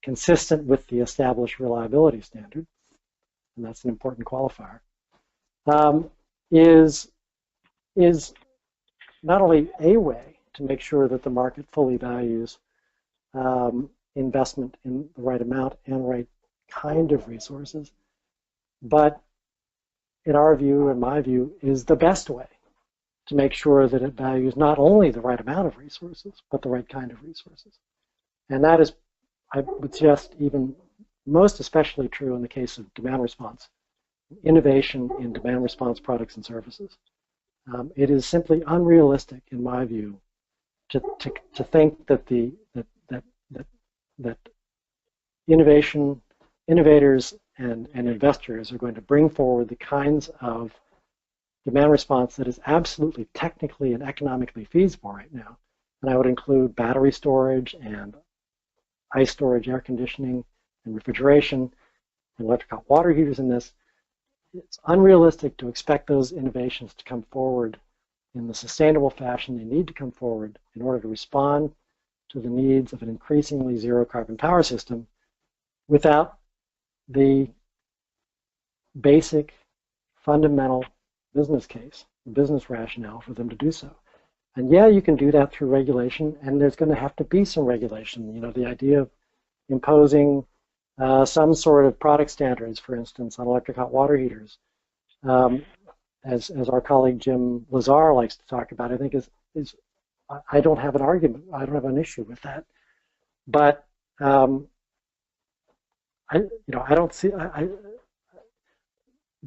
Speaker 2: consistent with the established reliability standard, and that's an important qualifier, is not only a way to make sure that the market fully values investment in the right amount and right kind of resources, but in our view, in my view, is the best way to make sure that it values not only the right amount of resources, but the right kind of resources. And that is, I would suggest, even most especially true in the case of demand response, innovation in demand response products and services. It is simply unrealistic, in my view, to think that that innovators and investors are going to bring forward the kinds of demand response that is absolutely technically and economically feasible right now. And I would include battery storage and ice storage, air conditioning, and refrigeration, and electric hot water heaters in this. It's unrealistic to expect those innovations to come forward in the sustainable fashion they need to come forward in order to respond to the needs of an increasingly zero carbon power system without the basic fundamental business case, business rationale for them to do so. And yeah, you can do that through regulation, and there's going to have to be some regulation. The idea of imposing some sort of product standards, for instance, on electric hot water heaters, as our colleague Jim Lazar likes to talk about, I think is I don't have an argument. I don't have an issue with that. But I don't see.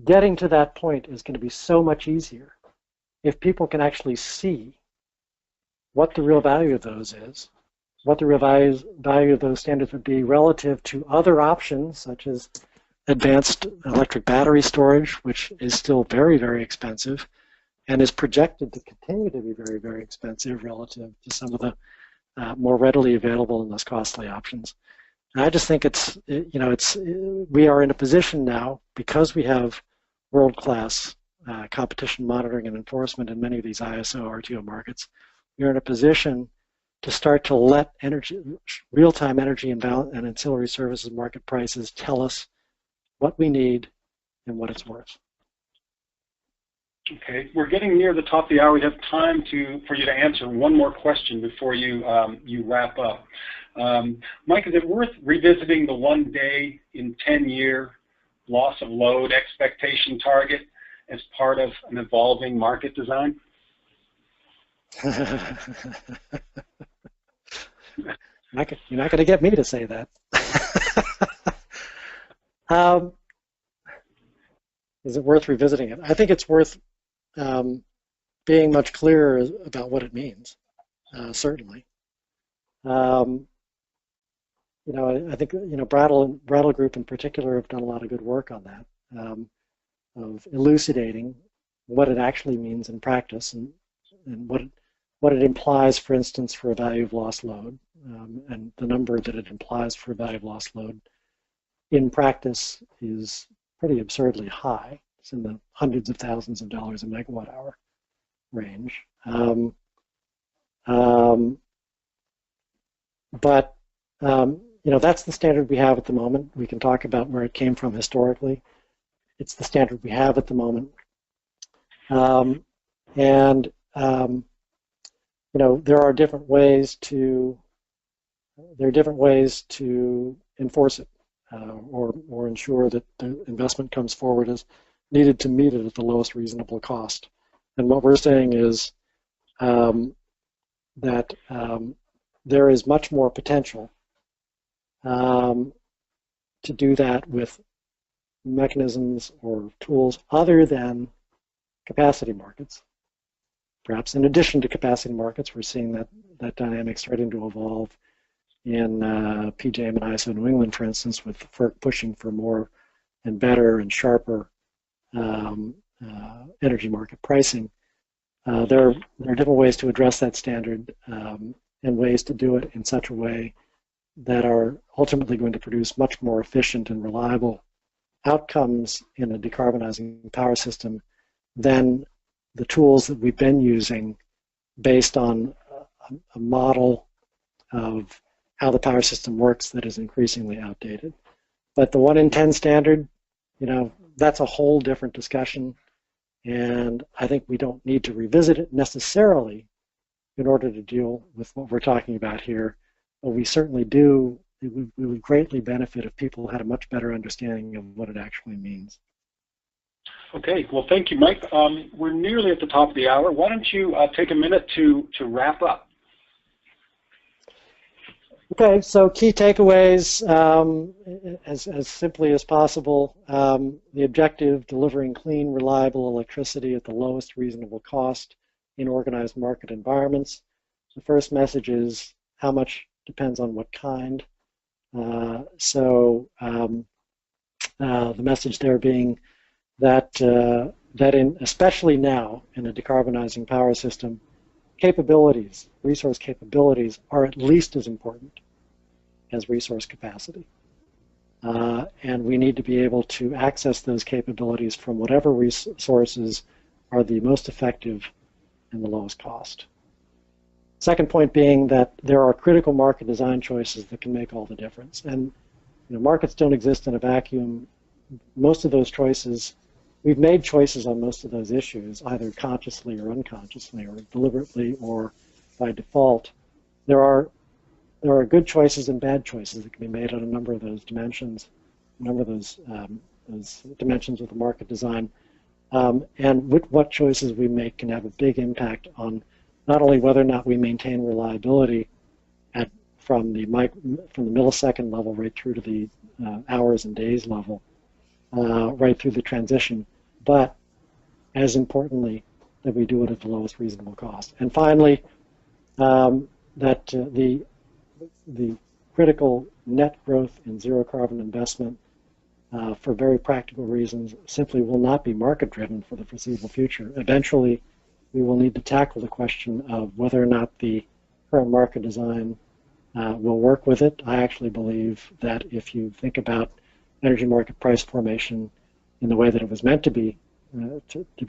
Speaker 2: Getting to that point is going to be so much easier if people can actually see what the real value of those is, what the real value of those standards would be relative to other options, such as advanced electric battery storage, which is still very, very expensive and is projected to continue to be very, very expensive relative to some of the more readily available and less costly options. And I just think we are in a position now, because we have world-class competition monitoring and enforcement in many of these ISO RTO markets. We're in a position to start to let real-time energy and ancillary services market prices tell us what we need and what it's worth.
Speaker 1: Okay, we're getting near the top of the hour. We have time for you to answer one more question before you wrap up. Mike, is it worth revisiting the 1 day in 10-year loss of load expectation target as part of an evolving market design?
Speaker 2: You're not going to get me to say that. Is it worth revisiting it? I think it's worth being much clearer about what it means, certainly. I think Brattle Group in particular have done a lot of good work on that, of elucidating what it actually means in practice and what it implies, for instance, for a value of lost load, and the number that it implies for a value of lost load in practice is pretty absurdly high. It's in the hundreds of thousands of dollars a megawatt hour range. That's the standard we have at the moment. We can talk about where it came from historically. It's the standard we have at the moment. There are different ways to enforce it or ensure that the investment comes forward as needed to meet it at the lowest reasonable cost. And what we're saying is that there is much more potential to do that with mechanisms or tools other than capacity markets. Perhaps in addition to capacity markets, we're seeing that dynamic starting to evolve in PJM and ISO New England, for instance, with FERC pushing for more and better and sharper energy market pricing. There are different ways to address that standard and ways to do it in such a way that are ultimately going to produce much more efficient and reliable outcomes in a decarbonizing power system than the tools that we've been using based on a model of how the power system works that is increasingly outdated. But the 1 in 10 standard, that's a whole different discussion, and I think we don't need to revisit it necessarily in order to deal with what we're talking about here. But we certainly do. We would greatly benefit if people had a much better understanding of what it actually means.
Speaker 1: Okay, well, thank you, Mike. We're nearly at the top of the hour. Why don't you take a minute to wrap up?
Speaker 2: Okay, so key takeaways, as simply as possible. The objective, delivering clean, reliable electricity at the lowest reasonable cost in organized market environments. The first message is how much depends on what kind. The message there being that especially now in a decarbonizing power system, capabilities, resource capabilities, are at least as important as resource capacity. And we need to be able to access those capabilities from whatever resources are the most effective and the lowest cost. Second point being that there are critical market design choices that can make all the difference. And markets don't exist in a vacuum. Most of those choices, we've made choices on most of those issues, either consciously or unconsciously, or deliberately or by default. There are good choices and bad choices that can be made on a number of those dimensions, those dimensions of the market design. And what choices we make can have a big impact on not only whether or not we maintain reliability from the millisecond level right through to the hours and days level, right through the transition, but as importantly, that we do it at the lowest reasonable cost. And finally, that the critical net growth in zero carbon investment for very practical reasons simply will not be market driven for the foreseeable future. Eventually, we will need to tackle the question of whether or not the current market design we'll work with it. I actually believe that if you think about energy market price formation in the way that it was meant to be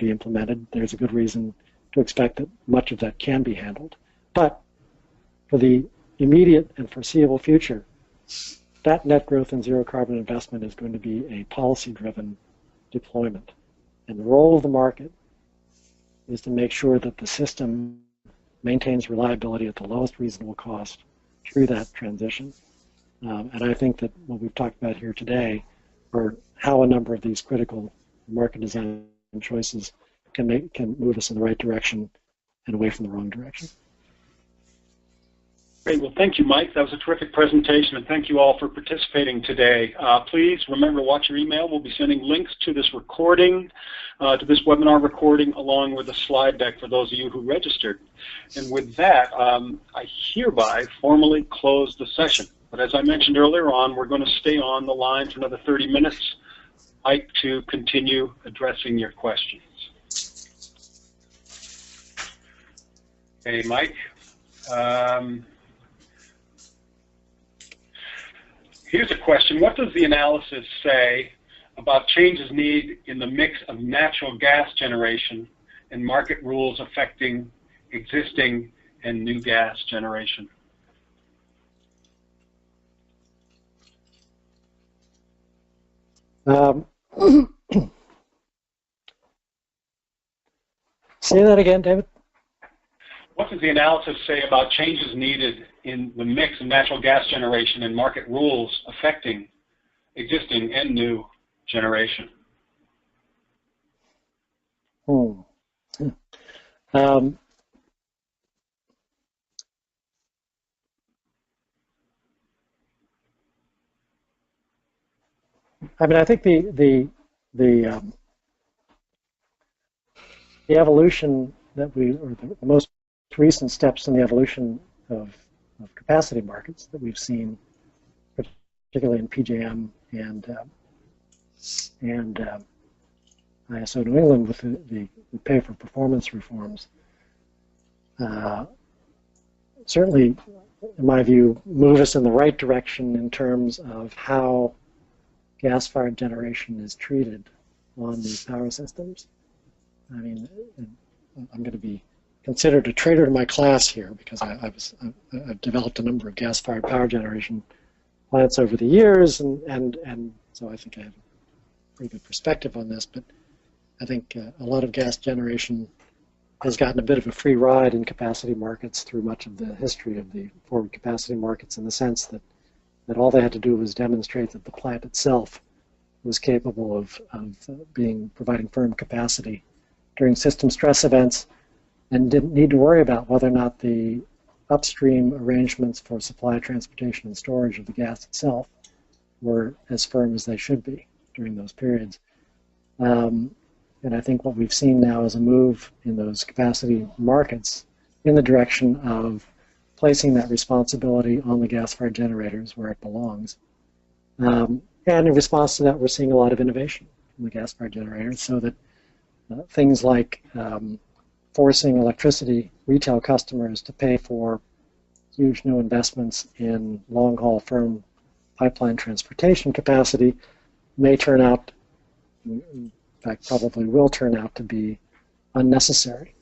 Speaker 2: implemented, there's a good reason to expect that much of that can be handled. But for the immediate and foreseeable future, that net growth and zero carbon investment is going to be a policy-driven deployment. And the role of the market is to make sure that the system maintains reliability at the lowest reasonable cost through that transition. And I think that what we've talked about here today are how a number of these critical market design choices can move us in the right direction and away from the wrong direction.
Speaker 1: Great. Well, thank you, Mike. That was a terrific presentation, and thank you all for participating today. Please remember to watch your email. We'll be sending links to this recording, to this webinar recording, along with a slide deck for those of you who registered. And with that, I hereby formally close the session. But as I mentioned earlier on, we're going to stay on the line for another 30 minutes, Mike, to continue addressing your questions. Hey, Mike. Here's a question. What does the analysis say about changes needed in the mix of natural gas generation and market rules affecting existing and new gas generation?
Speaker 2: Say that again, David.
Speaker 1: What does the analysis say about changes needed in the mix of natural gas generation and market rules affecting existing and new generation?
Speaker 2: I mean, I think the evolution that or the most recent steps in the evolution of capacity markets that we've seen, particularly in PJM and ISO New England with the pay for performance reforms, certainly, in my view, move us in the right direction in terms of how gas-fired generation is treated on these power systems. I mean, I'm going to be considered a traitor to my class here because I've developed a number of gas-fired power generation plants over the years, and so I think I have a pretty good perspective on this. But I think a lot of gas generation has gotten a bit of a free ride in capacity markets through much of the history of the forward capacity markets, in the sense that all they had to do was demonstrate that the plant itself was capable of providing firm capacity during system stress events, and didn't need to worry about whether or not the upstream arrangements for supply, transportation, and storage of the gas itself were as firm as they should be during those periods. And I think what we've seen now is a move in those capacity markets in the direction of placing that responsibility on the gas-fired generators where it belongs. And in response to that, we're seeing a lot of innovation from the gas-fired generators, so that things like forcing electricity retail customers to pay for huge new investments in long-haul firm pipeline transportation capacity may turn out, in fact probably will turn out, to be unnecessary,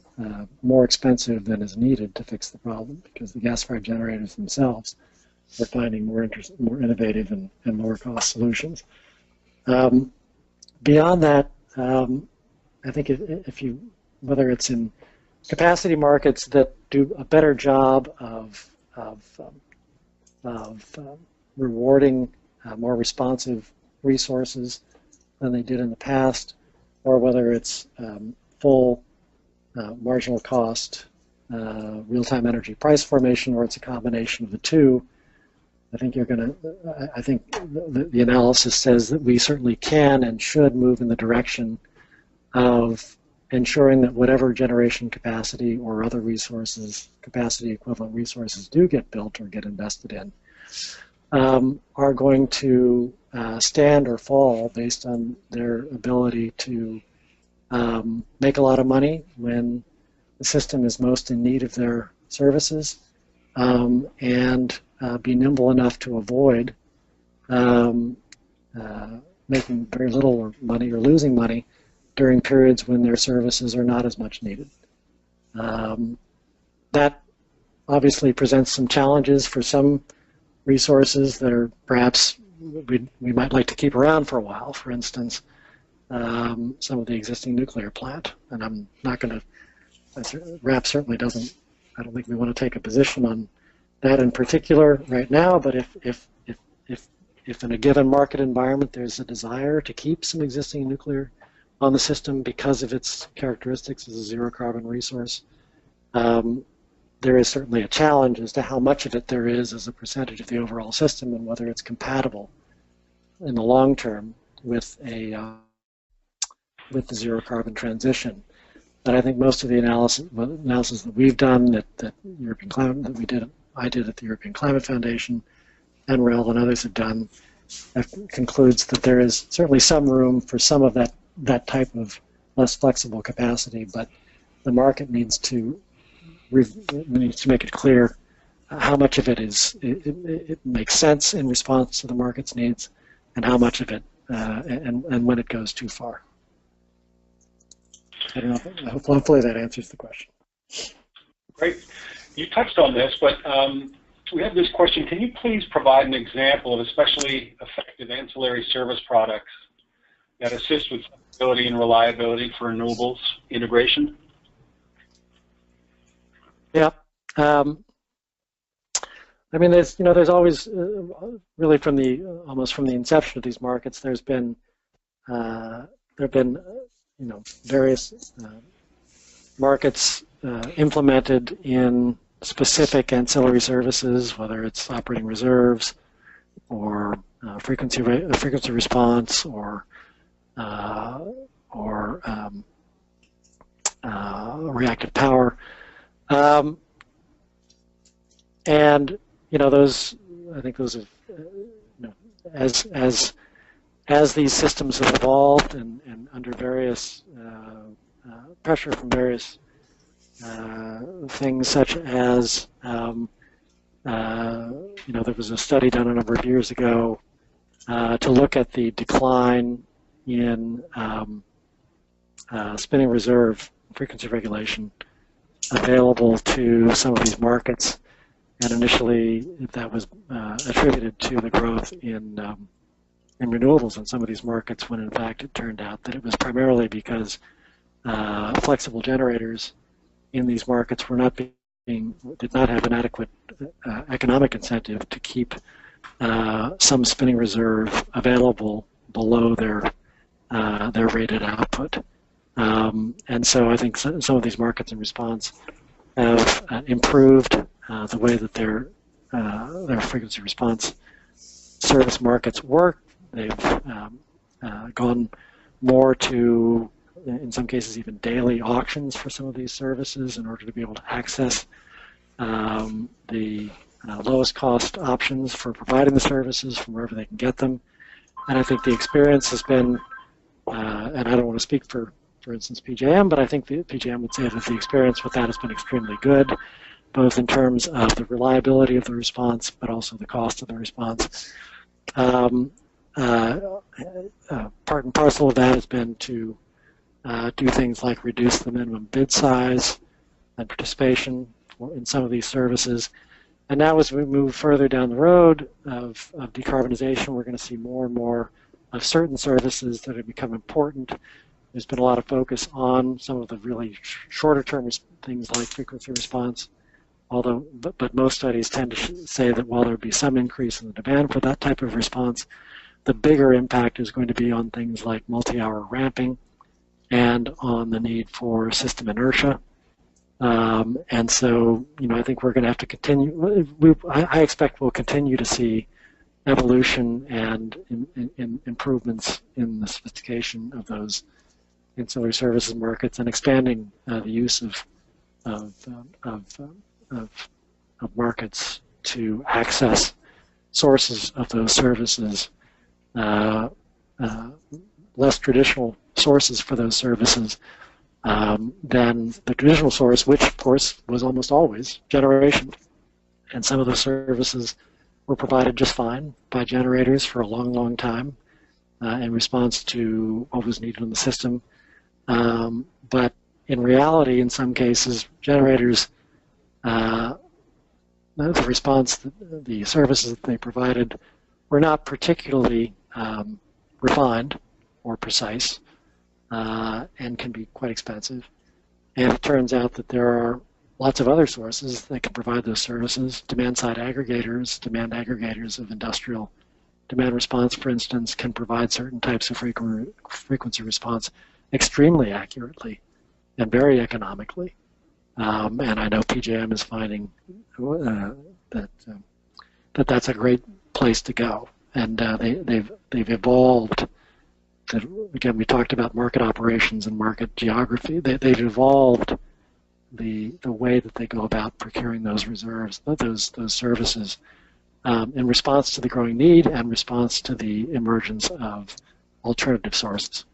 Speaker 2: more expensive than is needed to fix the problem, because the gas-fired generators themselves are finding more innovative and lower cost solutions. Beyond that, I think whether it's in capacity markets that do a better job of rewarding more responsive resources than they did in the past, or whether it's full marginal cost real-time energy price formation, or it's a combination of the two, I think the analysis says that we certainly can and should move in the direction of ensuring that whatever generation capacity or other resources, capacity equivalent resources, do get built or get invested in, are going to stand or fall based on their ability to make a lot of money when the system is most in need of their services, and be nimble enough to avoid making very little money or losing money during periods when their services are not as much needed. That obviously presents some challenges for some resources that are perhaps we might like to keep around for a while. For instance, some of the existing nuclear plant, and I'm not going to, RAP certainly doesn't, I don't think we want to take a position on that in particular right now, but if in a given market environment there's a desire to keep some existing nuclear on the system because of its characteristics as a zero carbon resource, there is certainly a challenge as to how much of it there is as a percentage of the overall system and whether it's compatible in the long term with the zero carbon transition. But I think most of the analysis that we've done, that European Climate, that I did at the European Climate Foundation, and REL and others have done, concludes that there is certainly some room for some of that type of less flexible capacity, but the market needs to make it clear how much of it it makes sense in response to the market's needs, and how much of it and when it goes too far. I don't know. Hopefully that answers the question.
Speaker 1: Great. You touched on this, but we have this question. Can you please provide an example of especially effective ancillary service products that assist with flexibility and reliability for renewables integration?
Speaker 2: Yeah. I mean, there's always really almost from the inception of these markets, there have been various markets implemented in specific ancillary services, whether it's operating reserves or frequency response or reactive power, and those, I think those have, as these systems have evolved and under various pressure from various things, such as there was a study done a number of years ago to look at the decline in spinning reserve frequency regulation available to some of these markets, and initially that was attributed to the growth in renewables in some of these markets, when in fact it turned out that it was primarily because flexible generators in these markets did not have an adequate economic incentive to keep some spinning reserve available below their rated output. And so I think some of these markets in response have improved the way that their frequency response service markets work. They've gone more to, in some cases, even daily auctions for some of these services in order to be able to access the lowest cost options for providing the services from wherever they can get them. And I think the experience has been, and I don't want to speak for instance, PJM, but I think the PJM would say that the experience with that has been extremely good, both in terms of the reliability of the response, but also the cost of the response. Part and parcel of that has been to do things like reduce the minimum bid size and participation in some of these services. And now as we move further down the road of decarbonization, we're going to see more and more of certain services that have become important. There's been a lot of focus on some of the really shorter term things like frequency response, but most studies tend to say that while there would be some increase in the demand for that type of response, the bigger impact is going to be on things like multi-hour ramping and on the need for system inertia. And so, I think we're going to have to continue. I expect we'll continue to see evolution and improvements in the sophistication of those ancillary services markets, and expanding the use of markets to access sources of those services, less traditional sources for those services than the traditional source, which of course was almost always generation. And some of the services were provided just fine by generators for a long, long time in response to what was needed in the system. But in reality, in some cases, generators, the response, the services that they provided were not particularly refined or precise and can be quite expensive. And it turns out that there are lots of other sources that can provide those services. Demand-side aggregators, demand aggregators of industrial demand response, for instance, can provide certain types of frequency response extremely accurately and very economically. And I know PJM is finding that that's a great place to go. And they've evolved. Again, we talked about market operations and market geography. They've evolved the way that they go about procuring those reserves, those services, in response to the growing need and response to the emergence of alternative sources.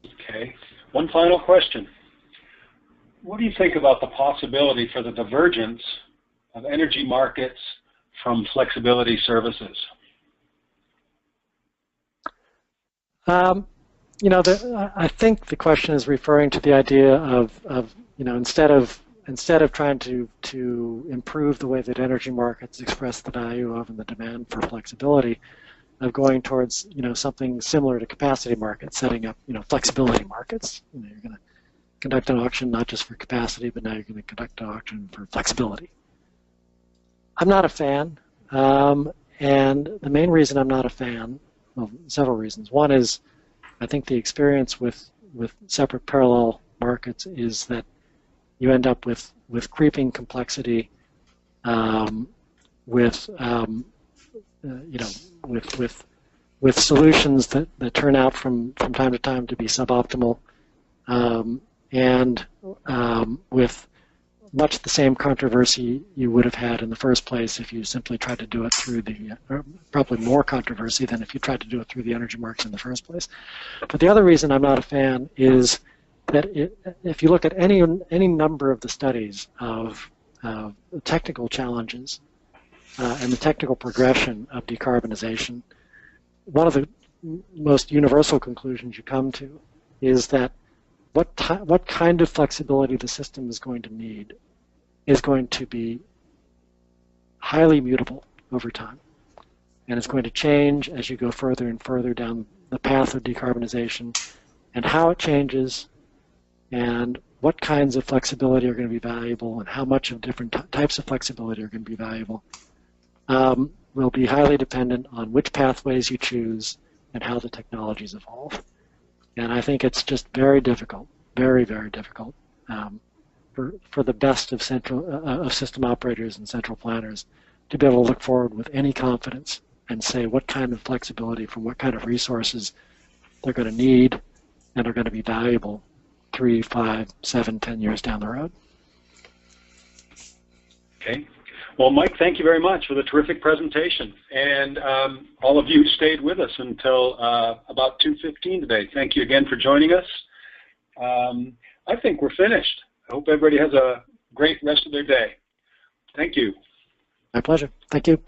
Speaker 1: Okay. One final question. What do you think about the possibility for the divergence of energy markets from flexibility services?
Speaker 2: I think the question is referring to the idea of instead of trying to improve the way that energy markets express the value of and the demand for flexibility, of going towards something similar to capacity markets, setting up flexibility markets. You're going to conduct an auction not just for capacity, but now you're going to conduct an auction for flexibility. I'm not a fan, and the main reason I'm not a fan, well, several reasons. One is I think the experience with separate parallel markets is that you end up with creeping complexity, with solutions that turn out from time to time to be suboptimal, and with much the same controversy you would have had in the first place if you simply tried to do it through or probably more controversy than if you tried to do it through the energy markets in the first place. But the other reason I'm not a fan is that if you look at any number of the studies of technical challenges and the technical progression of decarbonization, one of the most universal conclusions you come to is that what kind of flexibility the system is going to need is going to be highly mutable over time. And it's going to change as you go further and further down the path of decarbonization, and how it changes and what kinds of flexibility are going to be valuable and how much of different types of flexibility are going to be valuable will be highly dependent on which pathways you choose and how the technologies evolve. And I think it's just very difficult, very, very difficult for the best of system operators and central planners to be able to look forward with any confidence and say what kind of flexibility from what kind of resources they're going to need and are going to be valuable 3, 5, 7, 10 years down the road.
Speaker 1: Okay. Well, Mike, thank you very much for the terrific presentation. And all of you stayed with us until about 2:15 today. Thank you again for joining us. I think we're finished. I hope everybody has a great rest of their day. Thank you.
Speaker 2: My pleasure. Thank you.